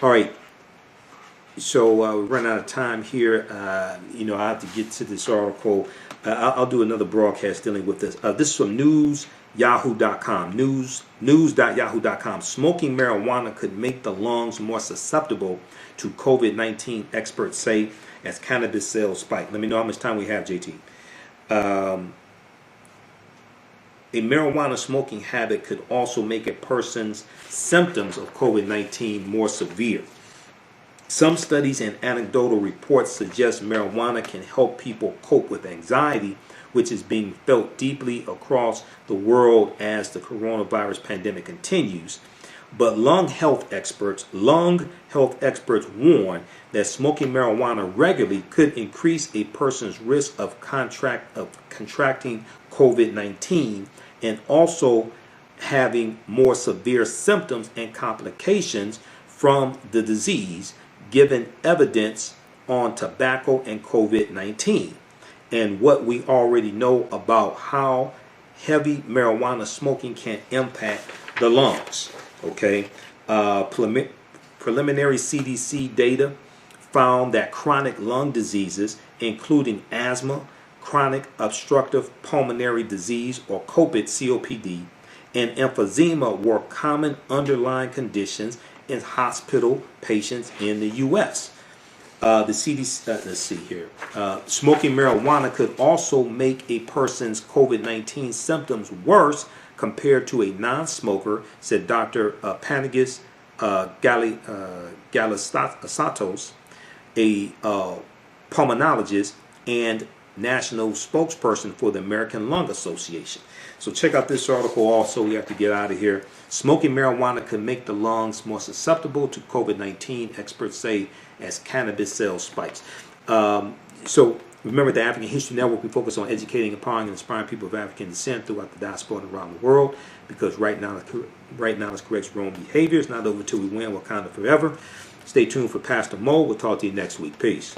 All right. So we're running out of time here. I have to get to this article. I'll do another broadcast dealing with this. This is from news.yahoo.com. News.yahoo.com. Smoking marijuana could make the lungs more susceptible to COVID-19, experts say, as cannabis sales spike. Let me know how much time we have, JT. A marijuana smoking habit could also make a person's symptoms of COVID-19 more severe. Some studies and anecdotal reports suggest marijuana can help people cope with anxiety, which is being felt deeply across the world as the coronavirus pandemic continues. But lung health experts warn that smoking marijuana regularly could increase a person's risk of contracting COVID-19 and also having more severe symptoms and complications from the disease, given evidence on tobacco and COVID-19 and what we already know about how heavy marijuana smoking can impact the lungs. Okay, preliminary CDC data found that chronic lung diseases, including asthma, chronic obstructive pulmonary disease or COPD, and emphysema were common underlying conditions in hospital patients in the U.S. The CDC, let's see here. Smoking marijuana could also make a person's COVID-19 symptoms worse compared to a non-smoker, said Dr. Panagis Galistatos, a pulmonologist and national spokesperson for the American Lung Association. So check out this article also. We have to get out of here. Smoking marijuana could make the lungs more susceptible to COVID-19, experts say, as cannabis sales spikes. So remember, the African History Network, we focus on educating, empowering, and inspiring people of African descent throughout the diaspora and around the world, because right now this corrects wrong behavior. It's not over till we win. Wakanda forever. Stay tuned for Pastor Mo. We'll talk to you next week. Peace.